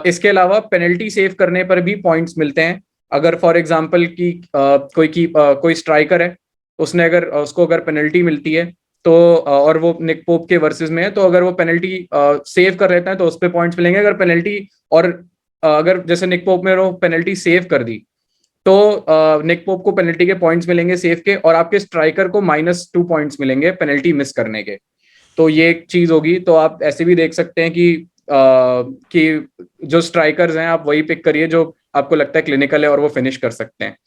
Speaker 2: इसके अलावा पेनल्टी सेव करने पर भी पॉइंट्स मिलते हैं। अगर फॉर एग्जांपल की कोई स्ट्राइकर है, उसने अगर उसको अगर पेनल्टी मिलती है तो और वो निक पोप के वर्सेस में है, तो अगर वो पेनल्टी सेव कर लेता है तो उस पर पॉइंट्स मिलेंगे। अगर पेनल्टी और अगर जैसे निक पोप ने वो पेनल्टी सेव कर दी तो निक पोप को पेनल्टी के पॉइंट्स मिलेंगे सेव के, और आपके स्ट्राइकर को -2 पॉइंट्स मिलेंगे पेनल्टी मिस करने के। तो ये एक चीज होगी। तो आप ऐसे भी देख सकते हैं कि जो स्ट्राइकर्स हैं आप वही पिक करिए जो आपको लगता है क्लिनिकल है और वो फिनिश कर सकते हैं।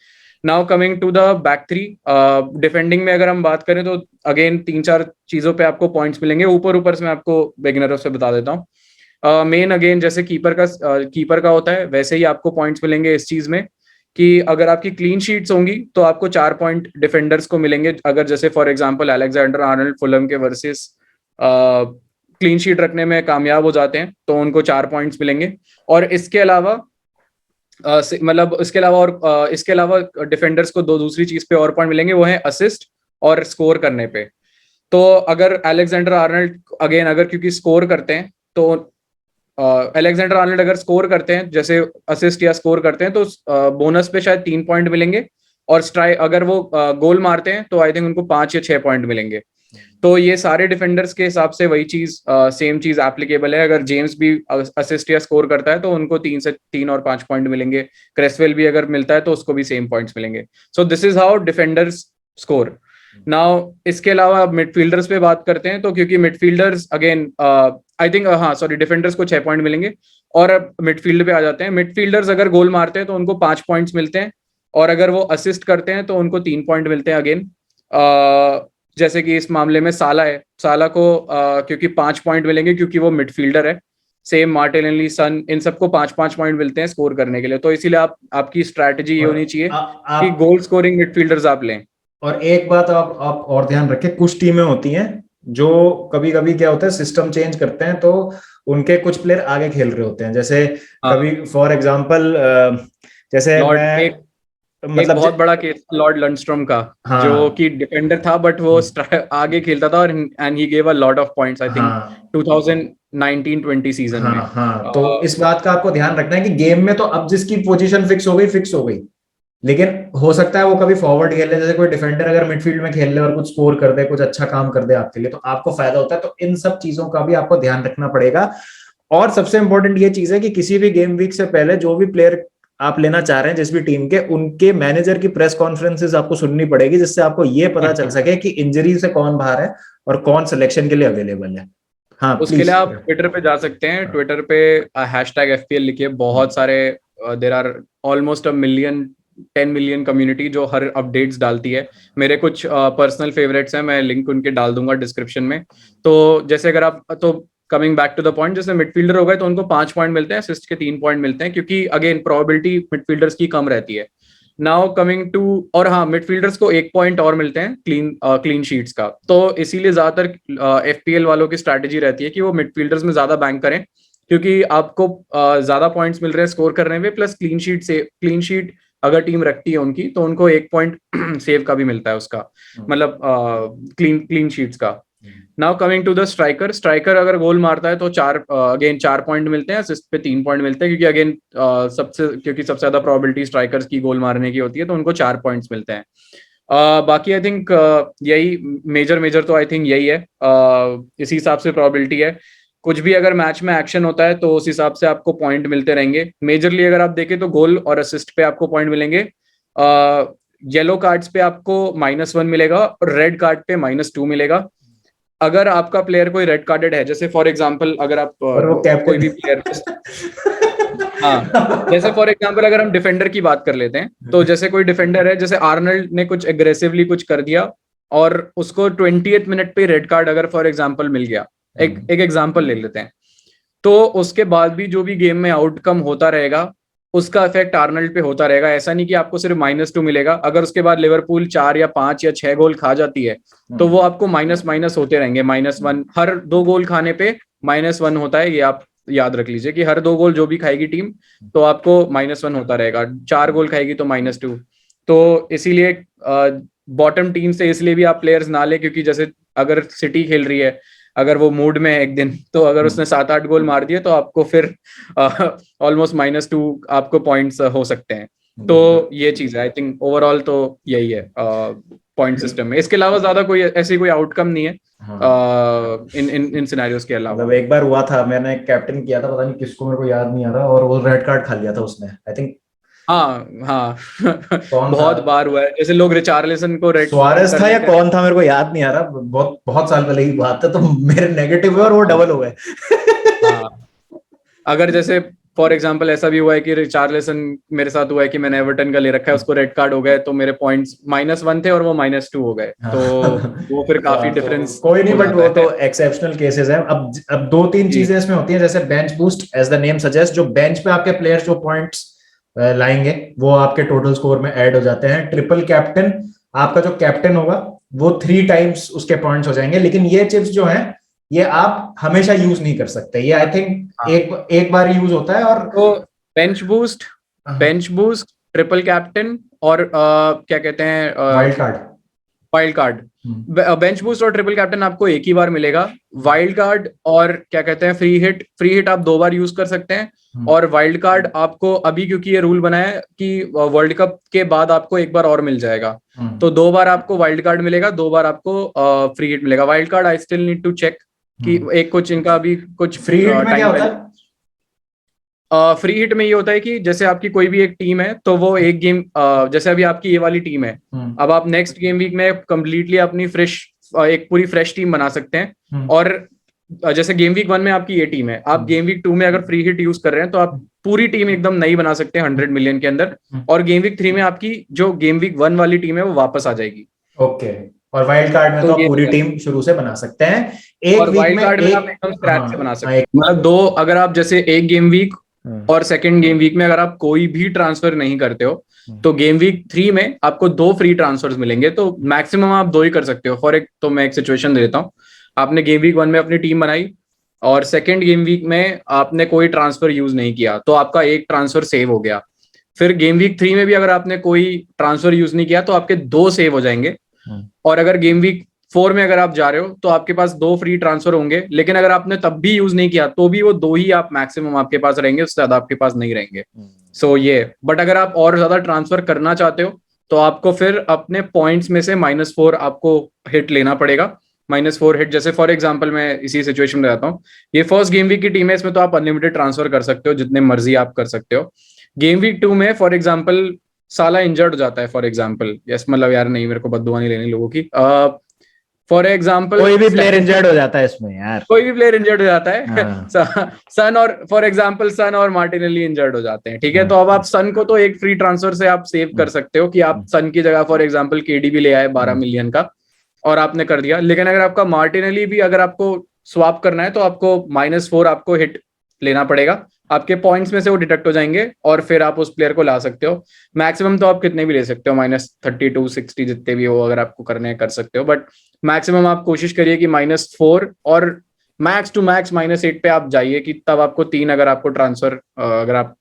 Speaker 2: Now coming to the back three, defending में अगर हम बात करें तो अगेन 3-4 चीजों पे आपको पॉइंट्स मिलेंगे। ऊपर से मैं आपको बिगिनरों से बता देता हूँ। मेन अगेन जैसे कीपर का होता है, वैसे ही आपको पॉइंट्स मिलेंगे इस चीज में कि अगर आपकी क्लीन शीट्स होंगी तो आपको 4 पॉइंट डिफेंडर्स को मिलेंगे। अगर जैसे for example Alexander Arnold Fulham के वर्सेस क्लीन शीट रखने में कामयाब हो जाते हैं तो उनको 4 पॉइंट्स मिलेंगे। और इसके अलावा मतलब इसके अलावा डिफेंडर्स को दूसरी चीज पे और पॉइंट मिलेंगे, वो है असिस्ट और स्कोर करने पे। तो अगर अलेक्जेंडर आर्नल्ड अगेन अगर क्योंकि स्कोर करते हैं तो अलेक्जेंडर आर्नल्ड अगर स्कोर करते हैं जैसे असिस्ट या स्कोर करते हैं तो बोनस पे शायद 3 पॉइंट मिलेंगे। और स्ट्राइक अगर वो गोल मारते हैं तो आई थिंक उनको 5 या 6 पॉइंट मिलेंगे। तो ये सारे डिफेंडर्स के हिसाब से वही चीज सेम चीज एप्लीकेबल है। अगर जेम्स भी असिस्ट या स्कोर करता है तो उनको 3 और 5 पॉइंट मिलेंगे। क्रेसवेल भी अगर मिलता है तो उसको भी सेम पॉइंट्स मिलेंगे। So this is how defenders score. Now इसके अलावा मिडफील्डर्स पे बात करते हैं तो क्योंकि midfielders again I think defenders को 6 पॉइंट मिलेंगे। और अब मिडफील्ड पे आ जाते हैं। मिडफील्डर्स अगर गोल मारते हैं तो उनको 5 पॉइंट्स मिलते हैं, और अगर वो असिस्ट करते हैं तो उनको 3 पॉइंट मिलते हैं अगेन। जैसे कि इस मामले में साला है, साला को क्योंकि 5 पॉइंट मिलेंगे क्योंकि वो मिडफील्डर है। सेम मार्टिनेली, सन, इन सबको 5-5 पॉइंट मिलते हैं स्कोर करने के लिए। तो इसीलिए आपकी स्ट्रैटेजी ये होनी चाहिए कि गोल स्कोरिंग मिडफील्डर्स आप लें।
Speaker 1: और एक बात आप और ध्यान रखें, कुछ टीमें होती हैं जो कभी कभी क्या होता है सिस्टम चेंज करते हैं तो उनके कुछ प्लेयर आगे खेल रहे होते हैं। जैसे कभी फॉर एग्जांपल जैसे मैं
Speaker 2: एक बहुत बड़ा केस लॉर्ड लंडस्ट्रॉम का,
Speaker 1: हाँ,
Speaker 2: जो कि डिफेंडर था बट वो आगे खेलता था और and he gave a lot of points I think 2019-20 season में।
Speaker 1: हाँ, तो इस बात का आपको ध्यान रखना है कि गेम में तो अब जिसकी पोजीशन फिक्स हो गई, लेकिन हो सकता है वो कभी फॉरवर्ड खेल ले। जैसे कोई डिफेंडर अगर मिडफील्ड में खेल ले और कुछ स्कोर कर दे, कुछ अच्छा काम कर दे आपके लिए, तो आपको फायदा होता है। तो इन सब चीजों का भी आपको ध्यान रखना पड़ेगा। और सबसे इंपॉर्टेंट ये चीज है कि किसी भी गेम वीक से पहले जो भी प्लेयर आप लेना चाह रहे हैं जिस भी टीम के, उनके मैनेजर की प्रेस कॉन्फ्रेंसेस आपको सुननी पड़ेगी, जिससे आपको ये पता चल सके कि इंजरी से कौन बाहर है और कौन सिलेक्शन के लिए अवेलेबल है। हाँ,
Speaker 2: उसके लिए आप ट्विटर पे जा सकते हैं। ट्विटर पे #FPL लिखिए। बहुत सारे there are almost 10 million community जो हर अपडेट्स डालती है। मेरे कुछ पर्सनल फेवरेट्स हैं, मैं लिंक उनके डाल दूंगा डिस्क्रिप्शन में। तो जैसे अगर आप तो coming back to the point, जैसे मिडफील्डर हो गए तो उनको 5 पॉइंट मिलते हैं, असिस्ट के 3 पॉइंट मिलते हैं, क्योंकि अगेन प्रोबेबिलिटी मिडफील्डर्स की कम रहती है। नाउ कमिंग टू, और हाँ, मिडफील्डर्स को 1 पॉइंट और मिलते हैं क्लीन शीट्स का। तो इसीलिए ज्यादातर एफपीएल वालों की स्ट्रैटेजी रहती है कि वो मिडफील्डर्स में ज्यादा बैंक करें, क्योंकि आपको ज्यादा पॉइंट्स मिल रहे हैं स्कोर करने में, प्लस क्लीन शीट अगर टीम रखती है उनकी तो उनको 1 पॉइंट सेव का भी मिलता है उसका, मतलब क्लीन शीट्स का। Now coming to the striker अगर गोल मारता है तो 4 पॉइंट मिलते हैं, असिस्ट पे 3 पॉइंट मिलते हैं, क्योंकि अगेन सबसे ज्यादा प्रोबेबिलिटी स्ट्राइकर्स की गोल मारने की होती है, तो उनको 4 पॉइंट्स मिलते हैं। बाकी आई थिंक यही मेजर तो आई थिंक यही है। इसी हिसाब से प्रोबेबिलिटी है। कुछ भी अगर मैच में एक्शन होता है तो उस हिसाब से आपको पॉइंट मिलते रहेंगे। मेजरली अगर आप देखें तो गोल और असिस्ट पे आपको पॉइंट मिलेंगे। येलो कार्ड्स पे आपको -1 मिलेगा और रेड कार्ड पे -2 मिलेगा। अगर आपका प्लेयर कोई रेड कार्डेड है, जैसे फॉर एग्जांपल अगर आप कोई भी प्लेयर हाँ, जैसे फॉर एग्जांपल अगर हम डिफेंडर की बात कर लेते हैं, तो जैसे कोई डिफेंडर है, जैसे आर्नल्ड ने कुछ एग्रेसिवली कुछ कर दिया और उसको 20th मिनट पे रेड कार्ड अगर फॉर एग्जांपल मिल गया, एक एग्जांपल ले लेते हैं, तो उसके बाद भी जो भी गेम में आउटकम होता रहेगा उसका इफेक्ट आर्नल्ड पे होता रहेगा। ऐसा नहीं कि आपको सिर्फ -2 मिलेगा, अगर उसके बाद लिवरपूल 4 या 5 या 6 गोल खा जाती है तो वो आपको माइनस माइनस होते रहेंगे। -1 हर 2 गोल खाने पे -1 होता है, ये आप याद रख लीजिए कि हर 2 गोल जो भी खाएगी टीम तो आपको -1 होता रहेगा। 4 गोल खाएगी तो -2। तो इसीलिए बॉटम टीम से इसलिए भी आप प्लेयर्स ना ले, क्योंकि जैसे अगर सिटी खेल रही है, अगर वो मूड में है एक दिन, तो अगर उसने 7-8 गोल मार दिए तो आपको फिर ऑलमोस्ट -2 आपको पॉइंट्स हो सकते हैं। तो ये चीज है, आई थिंक ओवरऑल तो यही है पॉइंट सिस्टम में। इसके अलावा ज्यादा कोई ऐसी कोई आउटकम नहीं है इन इन इन सिनेरियोस के अलावा।
Speaker 1: मतलब एक बार हुआ था, मैंने कैप्टन किया था, पता नहीं किसको, मेरे को याद नहीं आ रहा, और वो रेड कार्ड खा लिया था उसने, आई थिंक।
Speaker 2: हाँ हाँ
Speaker 1: कौन था?
Speaker 2: बहुत बार हुआ है, जैसे लोग रिचार्लिसन को रेड
Speaker 1: सुआरेस था या कौन था, मेरे को याद नहीं आ रहा, बहुत बहुत साल पहले की बात है, तो मेरे नेगेटिव हुए और वो डबल हो गए।
Speaker 2: हाँ, अगर जैसे फॉर एग्जांपल ऐसा भी हुआ है कि रिचार्लिसन, मेरे साथ हुआ है कि मैंने एवर्टन का ले रखा है, उसको रेड कार्ड हो गए तो मेरे पॉइंट्स -1 थे और वो -2 हो गए, तो वो फिर काफी डिफरेंस
Speaker 1: कोई नहीं, बट वो तो एक्सेप्शनल केसेस है। अब 2-3 चीजें इसमें होती हैं, जैसे bench boost, as the name suggest, जो बेंच पे आपके प्लेयर्स जो पॉइंट्स लाएंगे वो आपके टोटल स्कोर में ऐड हो जाते हैं। ट्रिपल कैप्टन, आपका जो कैप्टन होगा वो 3 टाइम्स उसके पॉइंट्स हो जाएंगे, लेकिन ये चिप्स जो हैं ये आप हमेशा यूज नहीं कर सकते, ये आई थिंक एक बार यूज होता है। और
Speaker 2: तो बेंच बूस्ट, ट्रिपल कैप्टन और क्या कहते हैं, वाइल्ड कार्ड। बेंच बूस्ट और ट्रिपल कैप्टन आपको एक ही बार मिलेगा। वाइल्ड कार्ड और क्या कहते हैं, फ्री हिट आप 2 बार यूज कर सकते हैं। और वाइल्ड कार्ड आपको अभी, क्योंकि ये रूल बना है कि वर्ल्ड कप के बाद आपको एक बार और मिल जाएगा, तो 2 बार आपको वाइल्ड कार्ड मिलेगा, 2 बार आपको फ्री हिट मिलेगा। Wild card I still need to check कि एक कुछ इनका अभी कुछ
Speaker 1: फ्री हिट में क्या होता है?
Speaker 2: फ्री हिट में ये होता है कि जैसे आपकी कोई भी एक टीम है तो वो एक गेम, जैसे अभी आपकी ये वाली टीम है, अब आप नेक्स्ट गेम वीक में कंप्लीटली अपनी एक पूरी फ्रेश टीम बना सकते हैं। और जैसे गेम वीक 1 में आपकी ये टीम है, आप गेम वीक 2 में अगर फ्री हिट यूज कर रहे हैं तो आप पूरी टीम एकदम नई बना सकते हैं 100 मिलियन के अंदर, और गेम वीक 3 में आपकी जो गेम वीक 1 वाली टीम है वो वापस आ जाएगी।
Speaker 1: ओके। और वाइल्ड कार्ड में तो आप पूरी टीम शुरू से बना सकते हैं, एक वीक में
Speaker 2: आप एकदम स्क्रैच से बना सकते हैं। मतलब 2, अगर आप जैसे एक गेम वीक और सेकंड गेम वीक में अगर आप कोई भी ट्रांसफर नहीं करते हो तो गेम वीक 3 में आपको 2 फ्री ट्रांसफर्स मिलेंगे, तो मैक्सिमम आप 2 ही कर सकते हो। तो मैं एक सिचुएशन दे देता हूँ, आपने गेम वीक 1 में अपनी टीम बनाई और सेकंड गेम वीक में आपने कोई ट्रांसफर यूज नहीं किया, तो आपका एक ट्रांसफर सेव हो गया। फिर गेम वीक 3 में भी अगर आपने कोई ट्रांसफर यूज नहीं किया तो आपके 2 सेव हो जाएंगे। और अगर गेम वीक 4 में अगर आप जा रहे हो तो आपके पास 2 फ्री ट्रांसफर होंगे, लेकिन अगर आपने तब भी यूज नहीं किया तो भी वो 2 ही आप मैक्सिमम आपके पास रहेंगे, उससे ज्यादा आपके पास नहीं रहेंगे। सो ये, बट अगर आप और ज्यादा ट्रांसफर करना चाहते हो तो आपको फिर अपने पॉइंट्स में से -4 आपको हिट लेना पड़ेगा। -4 हिट, जैसे फॉर एग्जांपल मैं इसी सिचुएशन में रहता हूँ, ये फर्स्ट गेम वीक की टीम है, इसमें तो आप अनलिमिटेड ट्रांसफर कर सकते हो, जितने मर्जी आप कर सकते हो। गेम वीक 2 में फॉर एग्जाम्पल साला इंजर्ड हो जाता है, फॉर एग्जाम्पल, यस, मतलब यार नहीं, मेरे को बद्दुआ नहीं लेनी लोगों की, फॉर एग्जाम्पल
Speaker 1: कोई भी प्लेयर इंजर्ड हो जाता है इसमें यार,
Speaker 2: कोई भी प्लेयर इंजर्ड हो जाता है। सन और फॉर एग्जांपल सन और मार्टिनेली इंजर्ड हो जाते हैं, ठीक है, तो अब आप सन को तो एक फ्री ट्रांसफर से आप सेव कर सकते हो कि आप सन की जगह फॉर एग्जांपल केडीबी ले आए 12 मिलियन का और आपने कर दिया। लेकिन अगर आपका मार्टिनेली भी अगर आपको स्वैप करना है तो आपको -4 आपको हिट लेना पड़ेगा, आपके पॉइंट्स में से वो डिडक्ट हो जाएंगे और फिर आप उस प्लेयर को ला सकते हो। मैक्सिमम तो आप कितने भी ले सकते हो, -32, 60 जितने भी हो, अगर आपको करने कर सकते हो, बट मैक्सिमम आप कोशिश करिए कि -4 और मैक्स टू मैक्स -8 पे आप जाइए, कि तब आपको 3, अगर आपको ट्रांसफर, अगर आप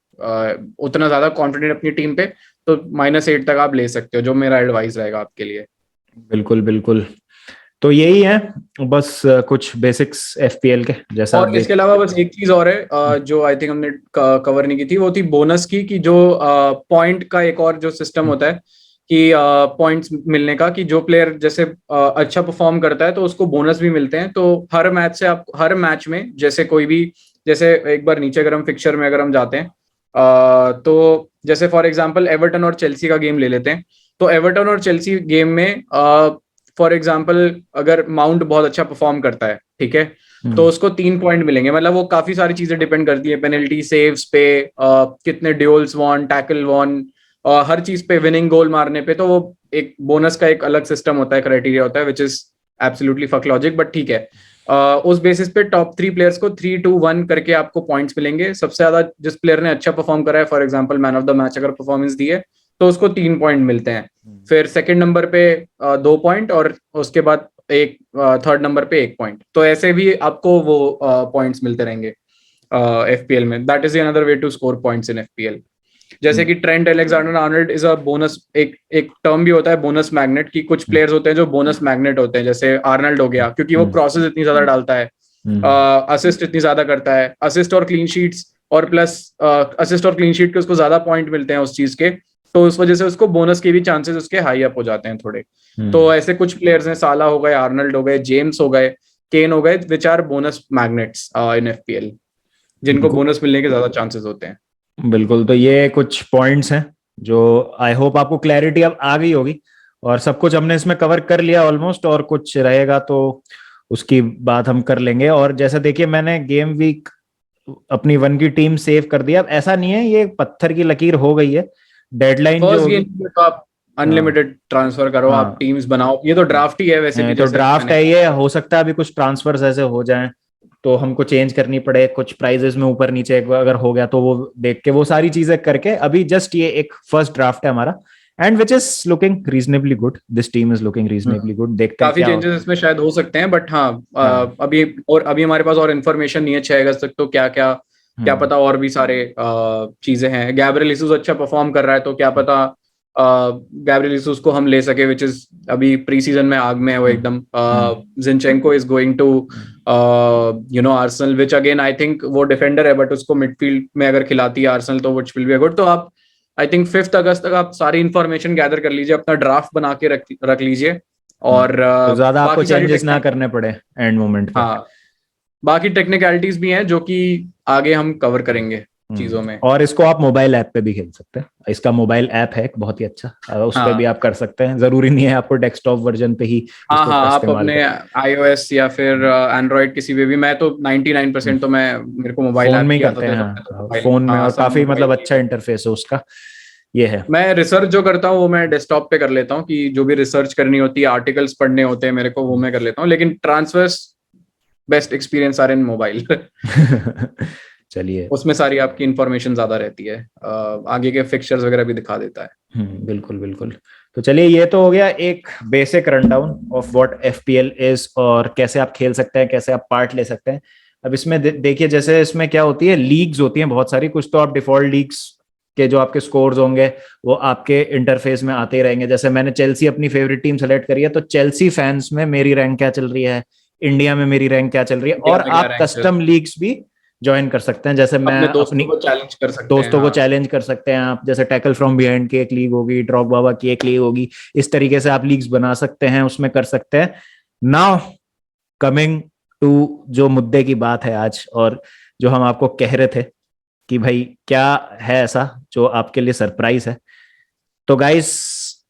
Speaker 2: उतना ज्यादा कॉन्फिडेंट अपनी टीम पे, तो -8 तक आप ले सकते हो, जो मेरा एडवाइस रहेगा आपके लिए।
Speaker 1: बिल्कुल बिल्कुल। तो यही है बस कुछ बेसिक्स एफपीएल के, जैसा।
Speaker 2: और इसके अलावा बस एक चीज और है जो आई थिंक हमने कवर नहीं की थी, वो थी बोनस की, कि जो पॉइंट का एक और जो सिस्टम होता है कि पॉइंट्स मिलने का, कि जो प्लेयर जैसे अच्छा परफॉर्म करता है तो उसको बोनस भी मिलते हैं। तो हर मैच में जैसे कोई भी, जैसे एक बार नीचे अगर हम फिक्चर में अगर हम जाते हैं, तो जैसे फॉर एग्जांपल एवर्टन और चेल्सी का गेम ले लेते हैं, तो एवर्टन और चेल्सी गेम में फॉर एग्जाम्पल अगर माउंट बहुत अच्छा परफॉर्म करता है, ठीक है, तो उसको 3 पॉइंट मिलेंगे। मतलब वो काफी सारी चीजें डिपेंड करती है, पेनल्टी सेव्स पे, कितने ड्यूल्स वॉन, टैकल वॉन, हर चीज पे, विनिंग गोल मारने पे, तो वो एक बोनस का एक अलग सिस्टम होता है, क्राइटेरिया होता है, which is absolutely fuck logic, but ठीक है। उस बेसिस पे टॉप 3 प्लेयर्स को 3-2-1 करके आपको पॉइंट्स मिलेंगे। सबसे ज्यादा जिस प्लेयर ने अच्छा परफॉर्म करा है, for example man of the match अगर परफॉर्मेंस दी है, तो उसको 3 पॉइंट मिलते हैं। फिर सेकंड नंबर पे 2 पॉइंट, और उसके बाद एक थर्ड नंबर पे 1 पॉइंट। तो ऐसे भी आपको वो पॉइंट्स मिलते रहेंगे एफपीएल में। That is another way to score points in FPL. जैसे कि Trent Alexander Arnold is a bonus, एक टर्म भी होता है बोनस मैग्नेट, की कुछ प्लेयर्स होते हैं जो बोनस मैग्नेट होते हैं, जैसे आर्नल्ड हो गया, क्योंकि वो क्रॉसेस इतनी ज्यादा डालता है, असिस्ट इतनी ज्यादा करता है, असिस्ट और क्लीन शीट्स, और प्लस असिस्ट और क्लीन शीट के उसको ज्यादा पॉइंट मिलते हैं उस चीज के, तो उस वजह से उसको बोनस के भी चांसेस उसके हाई अप हो जाते हैं थोड़े। तो ऐसे कुछ प्लेयर्स हैं, साला हो गए, आर्नल्ड हो गए, जेम्स हो गए, केन हो गए, which are bonus magnets in FPL, जिनको बोनस मिलने के ज्यादा चांसेस होते हैं।
Speaker 1: बिल्कुल। तो ये कुछ पॉइंट्स हैं जो आई होप आपको क्लैरिटी अब आ गई होगी, और सब कुछ हमने इसमें कवर कर लिया ऑलमोस्ट, और कुछ रहेगा तो उसकी बात हम कर लेंगे। और जैसे देखिए, मैंने गेम वीक अपनी 1 की टीम सेव कर दिया। अब ऐसा नहीं है ये पत्थर की लकीर हो गई है, डेडलाइन जो
Speaker 2: फर्स्ट
Speaker 1: होगी।
Speaker 2: गेम में तो आप अनलिमिटेड ट्रांसफर करो, आप
Speaker 1: हाँ,
Speaker 2: टीम्स बनाओ, ये तो ड्राफ्ट ही है वैसे भी,
Speaker 1: तो
Speaker 2: जैसे
Speaker 1: ड्राफ्ट
Speaker 2: मैंने
Speaker 1: है
Speaker 2: कहा।
Speaker 1: ये, हो सकता है अभी कुछ ट्रांसफर्स ऐसे हो जाएं तो हमको चेंज करनी पड़े, कुछ प्राइजेस में ऊपर नीचे अगर हो गया तो वो देख के, वो सारी चीजें करके, अभी जस्ट ये एक फर्स्ट ड्राफ्ट है हमारा, and which is looking reasonably good. This team is looking reasonably good. देखते हैं
Speaker 2: काफी
Speaker 1: क्या
Speaker 2: चेंजेस
Speaker 1: होता
Speaker 2: इसमें शायद हो सकते हैं, बट हाँ,
Speaker 1: है।
Speaker 2: अभी हमारे पास और इन्फॉर्मेशन नहीं है 6 अगस्त तक, तो क्या क्या क्या
Speaker 1: हाँ,
Speaker 2: पता और भी सारे चीजें हैं। गैब्रियल जीसस अच्छा परफॉर्म कर रहा है, तो क्या पता गैब्रियल जीसस को हम ले सके, विच इज अभी प्री सीजन में आग में है वो एकदम। Zinchenko is going to Arsenal, which again I think वो डिफेंडर है, बट उसको मिडफील्ड में अगर खिलाती है आर्सेनल तो विच विल बी गुड। तो आप आई थिंक 5 अगस्त तक आप सारी इन्फॉर्मेशन गैदर कर लीजिए, अपना ड्राफ्ट बना के रख लीजिए, और
Speaker 1: तो ज्यादा आपको
Speaker 2: बाकी सारी
Speaker 1: चेंजेस ना
Speaker 2: टेक्निक,
Speaker 1: करने पड़े एंड मोमेंट पे।
Speaker 2: हाँ, बाकी टेक्निकलिटीज भी हैं जो कि आगे हम कवर करेंगे चीजों में।
Speaker 1: और इसको आप मोबाइल ऐप पे भी खेल सकते हैं। इसका मोबाइल ऐप है एक बहुत ही अच्छा, उस पे भी
Speaker 2: हाँ
Speaker 1: आप कर सकते हैं। जरूरी नहीं है आपको डेस्कटॉप वर्जन पे ही
Speaker 2: हाँ
Speaker 1: इसको
Speaker 2: हाँ, आप
Speaker 1: इस्तेमाल
Speaker 2: अपने
Speaker 1: करें।
Speaker 2: iOS या फिर एंड्रॉइड किसी पे भी, मैं तो 99% तो मैं, मेरे को मोबाइल
Speaker 1: फोन
Speaker 2: ऐप
Speaker 1: में ही
Speaker 2: ही आता
Speaker 1: करते
Speaker 2: था,
Speaker 1: हैं,
Speaker 2: तो मैं तो
Speaker 1: हाँ
Speaker 2: मोबाइल,
Speaker 1: फोन में,
Speaker 2: हाँ
Speaker 1: और
Speaker 2: सब
Speaker 1: काफी
Speaker 2: मोबाइल
Speaker 1: मतलब
Speaker 2: ही
Speaker 1: अच्छा
Speaker 2: करते हैं।
Speaker 1: इंटरफेस है उसका, ये है।
Speaker 2: मैं रिसर्च जो करता हूँ वो मैं डेस्कटॉप पे कर लेता हूँ, कि जो भी रिसर्च करनी होती है, आर्टिकल्स पढ़ने होते हैं मेरे को, वो मैं कर लेता हूँ, लेकिन transfers best experience are in mobile.
Speaker 1: चलिए।
Speaker 2: उसमें सारी आपकी इंफॉर्मेशन ज्यादा रहती है, आगे के फिक्चर्स वगैरह भी दिखा देता है।
Speaker 1: बिल्कुल बिल्कुल। तो चलिए, ये तो हो गया एक basic rundown of what FPL is, और कैसे आप खेल सकते हैं, कैसे आप पार्ट ले सकते हैं। अब इसमें देखिए, जैसे इसमें क्या होती है, लीग्स होती हैं बहुत सारी। कुछ तो आप डिफॉल्ट लीग्स के जो आपके स्कोर्स होंगे वो आपके इंटरफेस में आते ही रहेंगे। जैसे मैंने चेल्सी अपनी फेवरेट टीम सेलेक्ट करी है, तो चेल्सी फैंस में मेरी रैंक क्या चल रही है, इंडिया में मेरी रैंक क्या चल रही है।
Speaker 2: इंडिया
Speaker 1: और
Speaker 2: में क्या
Speaker 1: आप
Speaker 2: रैंक चल
Speaker 1: कस्टम
Speaker 2: रहा है,
Speaker 1: लीग्स भी ज्वाइन कर सकते हैं। जैसे मैं
Speaker 2: अपने
Speaker 1: अपनी
Speaker 2: दोस्तों को चैलेंज कर सकते हैं,
Speaker 1: दोस्तों को
Speaker 2: हाँ।
Speaker 1: चैलेंज कर सकते हैं आप, जैसे टैकल फ्रॉम बिहाइंड की एक लीग होगी, ड्रॉग बाबा की एक लीग होगी, इस तरीके से आप लीग्स बना सकते हैं, उसमें कर सकते हैं। नाउ कमिंग टू जो मुद्दे की बात है आज, और जो हम आपको कह रहे थे कि भाई क्या है ऐसा जो आपके लिए सरप्राइज है। तो guys,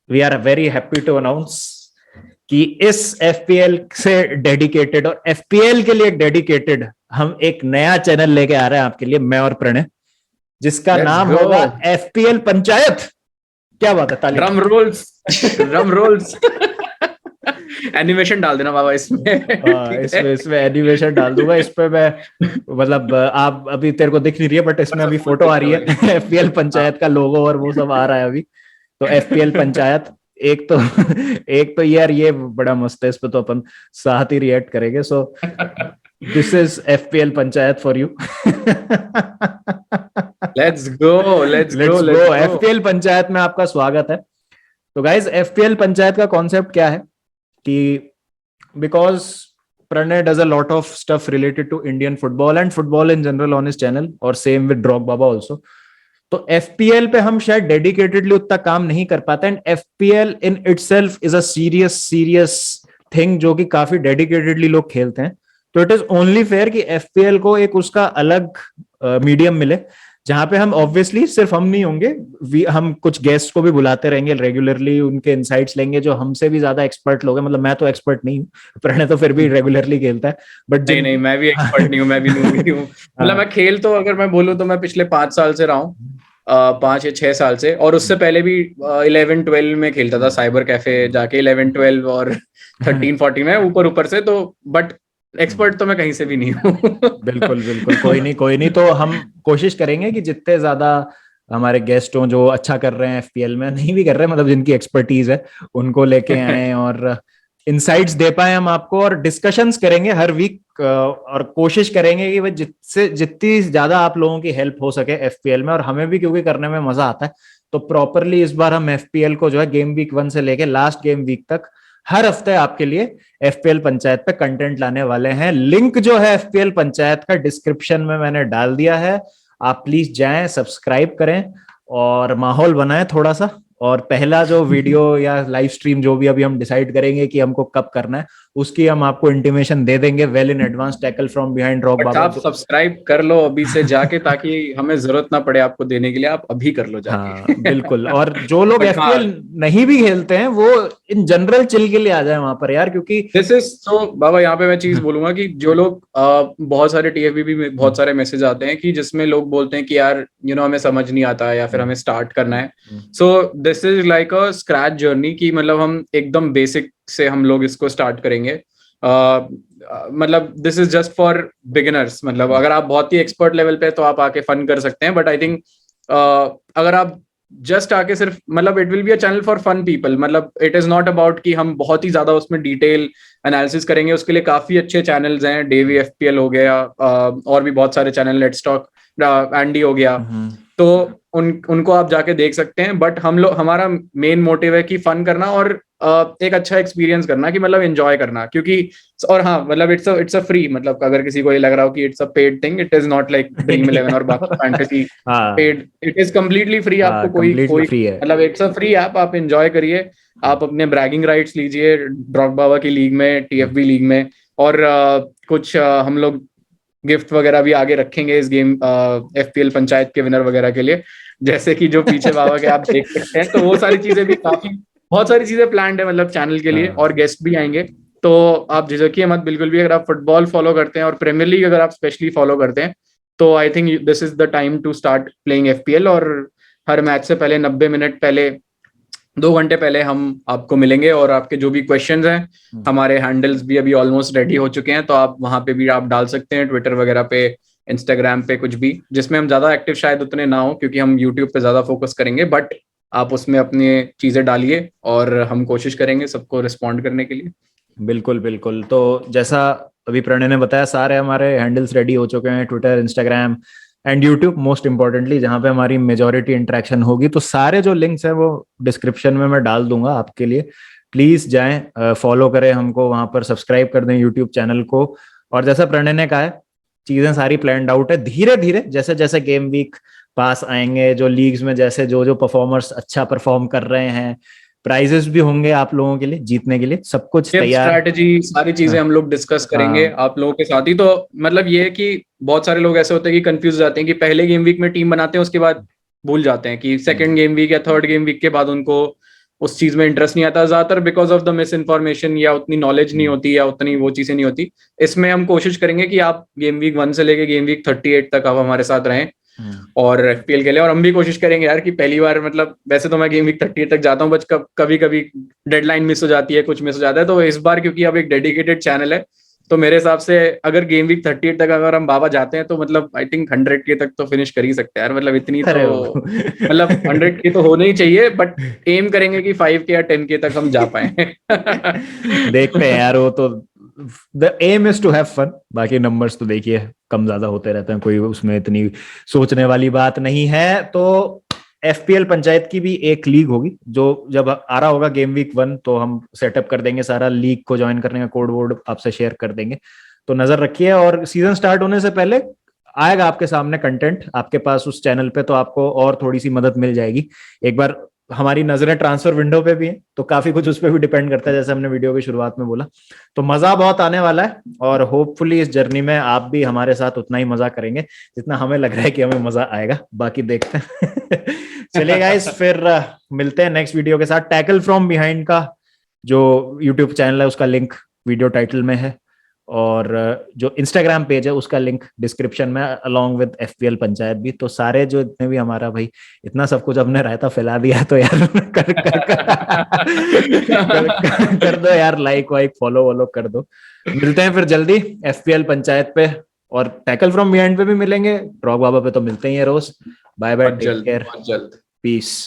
Speaker 1: we are very happy to announce कि इस एफपीएल से डेडिकेटेड, और एफपीएल के लिए डेडिकेटेड, हम एक नया चैनल लेके आ रहे हैं आपके लिए, मैं और प्रणय, जिसका
Speaker 2: लेट्स
Speaker 1: नाम
Speaker 2: गो,
Speaker 1: होगा एफपीएल पंचायत। क्या बात है, ताली।
Speaker 2: Drum roles, drum roles. Animation डाल देना बाबा इसमें। ठीक है,
Speaker 1: इसमें इसमें एनिमेशन डाल दूंगा इस पे मैं। मतलब आप अभी तेरे को दिख नहीं रही है, बट इसमें अभी फोटो आ रही है, एफपीएल
Speaker 2: हाँ।
Speaker 1: पंचायत का लोगो और वो सब आ रहा है अभी। तो एफपीएल पंचायत, एक तो एक तो यार ये बड़ा मस्त है, इस पे तो अपन साथ ही रिएक्ट करेंगे। So this is FPL panchayat for you.
Speaker 2: Let's go, let's go,
Speaker 1: let's go,
Speaker 2: let's go.
Speaker 1: FPL panchayat में आपका स्वागत है। तो गाइज, एफपीएल पंचायत का कॉन्सेप्ट क्या है कि because Pranay does a lot of stuff related to Indian football and football in general on his channel, और सेम विद ड्रॉग बाबा ऑल्सो। तो एफपीएल पे हम शायद डेडिकेटेडली उतना काम नहीं कर पाते, and FPL in itself is a serious serious thing जो कि काफी डेडिकेटेडली लोग खेलते हैं। तो इट इज ओनली फेयर कि एफपीएल को एक उसका अलग मीडियम मिले, जहां पे हम ऑब्वियसली सिर्फ हम नहीं होंगे, हम कुछ गेस्ट को भी बुलाते रहेंगे रेगुलरली, उनके इनसाइट्स लेंगे जो हमसे भी ज्यादा एक्सपर्ट लोग हैं। मतलब मैं तो एक्सपर्ट नहीं हूँ, प्रणय तो फिर भी रेगुलरली खेलता है, बट
Speaker 2: नहीं
Speaker 1: जिन
Speaker 2: नहीं, मैं भी एक्सपर्ट नहीं हूँ, मैं भी नूबी हूँ। मतलब मैं खेल तो, अगर मैं बोलूँ तो मैं पिछले 5 साल से रहा हूँ, 5 या 6 साल से, और उससे पहले भी 11-12 में खेलता था साइबर कैफे जाके, 11-12 और 13-14 में ऊपर ऊपर से तो। बट एक्सपर्ट तो मैं कहीं से भी नहीं हूँ।
Speaker 1: बिल्कुल बिल्कुल, कोई नहीं, तो हम कोशिश करेंगे कि जितने ज्यादा हमारे गेस्ट हों जो अच्छा कर रहे हैं एफपीएल में, नहीं भी कर रहे हैं मतलब जिनकी एक्सपर्टीज है, उनको लेके आए और इनसाइट्स दे पाए हम आपको, और डिस्कशंस करेंगे हर वीक, और कोशिश करेंगे कि भाई जितनी ज्यादा आप लोगों की हेल्प हो सके एफपीएल में, और हमें भी क्योंकि करने में मजा आता है, तो प्रॉपरली इस बार हम एफपीएल को जो है गेम वीक 1 से लेके लास्ट गेम वीक तक हर हफ्ते आपके लिए एफपीएल पंचायत पे कंटेंट लाने वाले हैं। लिंक जो है एफपीएल पंचायत का डिस्क्रिप्शन में मैंने डाल दिया है, आप प्लीज जाएं, सब्सक्राइब करें और माहौल बनाएं थोड़ा सा। और पहला जो वीडियो या लाइव स्ट्रीम जो भी अभी हम डिसाइड करेंगे कि हमको कब करना है, उसकी हम आपको इंटीमेशन दे देंगे well in advance. Tackle from behind rock
Speaker 2: but
Speaker 1: बाबा
Speaker 2: आप सब्सक्राइब कर लो अभी से जाके, ताकि हमें जरूरत ना पड़े आपको देने के लिए, आप अभी कर लो
Speaker 1: हाँ
Speaker 2: जाके।
Speaker 1: बिल्कुल, और जो लोग
Speaker 2: बट हाँ,
Speaker 1: एफपीएल नहीं भी खेलते हैं वो इन जनरल चिल के लिए आ जाए वहां पर यार, क्योंकि
Speaker 2: दिस इज तो बाबा, यहाँ पे मैं चीज बोलूंगा कि जो लोग बहुत सारे टीएफबी में बहुत सारे मैसेज आते हैं कि जिसमें लोग बोलते हैं कि यार हमें समझ नहीं आता या फिर हमें स्टार्ट करना है। So this is like a scratch journey, कि मतलब हम एकदम बेसिक से हम लोग इसको स्टार्ट करेंगे। मतलब this is just for beginners. मतलब अगर आप बहुत ही एक्सपर्ट लेवल पे तो आप आके फन कर सकते हैं, बट आई थिंक अगर आप जस्ट आके सिर्फ, मतलब it will be a channel for fun people. मतलब इट इज नॉट अबाउट कि हम बहुत ही ज्यादा उसमें डिटेल एनालिसिस करेंगे। उसके लिए काफी अच्छे चैनल्स हैं, डेवी एफपीएल हो गया, और भी बहुत सारे चैनल, लेट्स टॉक एंडी हो गया, तो उनको आप जाके देख सकते हैं। बट हमारा मेन मोटिव है कि फन करना और एक अच्छा एक्सपीरियंस करना, कि मतलब एंजॉय करना। क्योंकि और हाँ, मतलब इट्स अ फ्री, मतलब अगर किसी को ये लग रहा हो कि it's a paid thing, it is not like dream eleven और बाकी फैंटेसी
Speaker 1: हाँ
Speaker 2: paid. It is completely free. आपको कोई
Speaker 1: कंप्लीटली
Speaker 2: कोई
Speaker 1: फ्री है।
Speaker 2: मतलब इट्स अ फ्री ऐप, आप एंजॉय करिए। आप अपने ब्रैगिंग राइट्स लीजिए ड्रॉग बाबा की लीग में, टीएफबी लीग में, और कुछ हम लोग गिफ्ट वगैरह भी आगे रखेंगे इस गेम एफपीएल पंचायत के विनर वगैरह के लिए, जैसे कि जो पीछे बाबा के आप देख सकते हैं। तो वो सारी चीजें भी काफी, बहुत सारी चीजें प्लान्ड है मतलब चैनल के लिए, और गेस्ट भी आएंगे। तो आप झिझकिए मत बिल्कुल भी। अगर आप फुटबॉल फॉलो करते हैं और प्रीमियर लीग अगर आप स्पेशली फॉलो करते हैं, तो I think this is the time to start playing FPL. और हर मैच से पहले 90 मिनट पहले, 2 घंटे पहले हम आपको मिलेंगे, और आपके जो भी क्वेश्चंस हैं, हमारे हैंडल्स भी अभी ऑलमोस्ट रेडी हो चुके हैं, तो आप वहां पे भी आप डाल सकते हैं, ट्विटर वगैरह पे, इंस्टाग्राम पे, कुछ भी जिसमें हम ज्यादा एक्टिव शायद उतने ना हो, क्योंकि हम यूट्यूब पे ज्यादा फोकस करेंगे। बट आप उसमें अपनी चीजें डालिए और हम कोशिश करेंगे सबको रिस्पॉन्ड करने के लिए।
Speaker 1: बिल्कुल बिल्कुल, तो जैसा अभी प्रणय ने बताया, सारे हमारे हैंडल्स रेडी हो चुके हैं, Twitter, Instagram and YouTube most importantly, जहां पे हमारी मेजोरिटी इंटरेक्शन होगी। तो सारे जो लिंक्स हैं वो डिस्क्रिप्शन में मैं डाल दूंगा आपके लिए। प्लीज जाएं, फॉलो करें हमको वहां पर, सब्सक्राइब कर दें यूट्यूब चैनल को। और जैसा प्रणय ने कहा है, चीजें सारी प्लान्ड आउट है। धीरे धीरे जैसे जैसे गेम वीक पास आएंगे, जो लीग्स में जैसे जो जो परफॉर्मर्स अच्छा परफॉर्म कर रहे हैं, प्राइजेस भी होंगे आप लोगों के लिए जीतने के लिए, सब कुछ तैयार।
Speaker 2: स्ट्रैटेजी सारी चीजें
Speaker 1: हाँ
Speaker 2: हम लोग डिस्कस करेंगे
Speaker 1: हाँ
Speaker 2: आप लोगों के साथ ही। तो मतलब ये है कि बहुत सारे लोग ऐसे होते हैं कि कंफ्यूज हो जाते हैं, कि पहले गेम वीक में टीम बनाते हैं, उसके बाद भूल जाते हैं कि सेकंड गेम वीक या थर्ड गेम वीक के बाद उनको उस चीज में इंटरेस्ट नहीं आता, ज्यादातर because of the miss information, या उतनी नॉलेज नहीं होती, या उतनी वो चीजें नहीं होती। इसमें हम कोशिश करेंगे कि आप गेम वीक 1 से लेके गेम वीक 38 तक आप हमारे साथ रहें और एफपीएल के लिए। और हम भी कोशिश करेंगे यार कि पहली बार, मतलब वैसे तो मैं गेम वीक 38 तक जाता हूँ, बट कभी कभी डेडलाइन मिस हो जाती है, कुछ मिस हो जाता है। तो इस बार क्योंकि अब एक डेडिकेटेड चैनल है, तो मेरे हिसाब से अगर गेम वीक 38 तक अगर हम बाबा जाते हैं, तो मतलब आई थिंक 100 के तक तो फिनिश कर ही सकते हैं यार। मतलब इतनी तो,
Speaker 1: अरे
Speaker 2: मतलब 100 के तो होने ही चाहिए, बट एम करेंगे कि 5 के या 10 के तक हम जा पाए।
Speaker 1: देखते हैं यार, वो तो the aim is to have fun. बाकी नंबर्स तो देखिए कम ज्यादा होते रहते हैं, कोई उसमें इतनी सोचने वाली बात नहीं है। तो एफपीएल पंचायत की भी एक लीग होगी, जो जब आ रहा होगा गेम वीक 1, तो हम सेटअप कर देंगे सारा, लीग को ज्वाइन करने का कोड वोड आपसे शेयर कर देंगे। तो नजर रखिए, और सीजन स्टार्ट होने से पहले आएगा आपके सामने कंटेंट आपके पास उस चैनल पे, तो आपको और थोड़ी सी मदद मिल जाएगी। एक बार हमारी नजरें ट्रांसफर विंडो पे भी है, तो काफी कुछ उस पर भी डिपेंड करता है, जैसे हमने वीडियो की शुरुआत में बोला। तो मजा बहुत आने वाला है, और होपफुली इस जर्नी में आप भी हमारे साथ उतना ही मजा करेंगे जितना हमें लग रहा है कि हमें मजा आएगा। बाकी देखते हैं। चलिए गाइस, फिर मिलते हैं नेक्स्ट वीडियो के साथ। टैकल फ्रॉम बिहाइंड का जो यूट्यूब चैनल है, उसका लिंक वीडियो टाइटल में है। और जो इंस्टाग्राम पेज है उसका लिंक डिस्क्रिप्शन में, अलोंग विद एफपीएल पंचायत भी। तो सारे जो इतने भी हमारा भाई इतना सब कुछ अपने रायता फैला दिया है, तो यार कर दो यार, लाइक वाइक फॉलो वॉलो कर दो। मिलते हैं फिर जल्दी एफपीएल पंचायत पे, और टैकल फ्रॉम बिहाइंड पे भी मिलेंगे, ड्रॉप बाबा पे तो मिलते ही है रोज। बाय बाय,
Speaker 2: बहुत
Speaker 1: टेक
Speaker 2: जल्द,
Speaker 1: केयर,
Speaker 2: बहुत जल्द।
Speaker 1: पीस।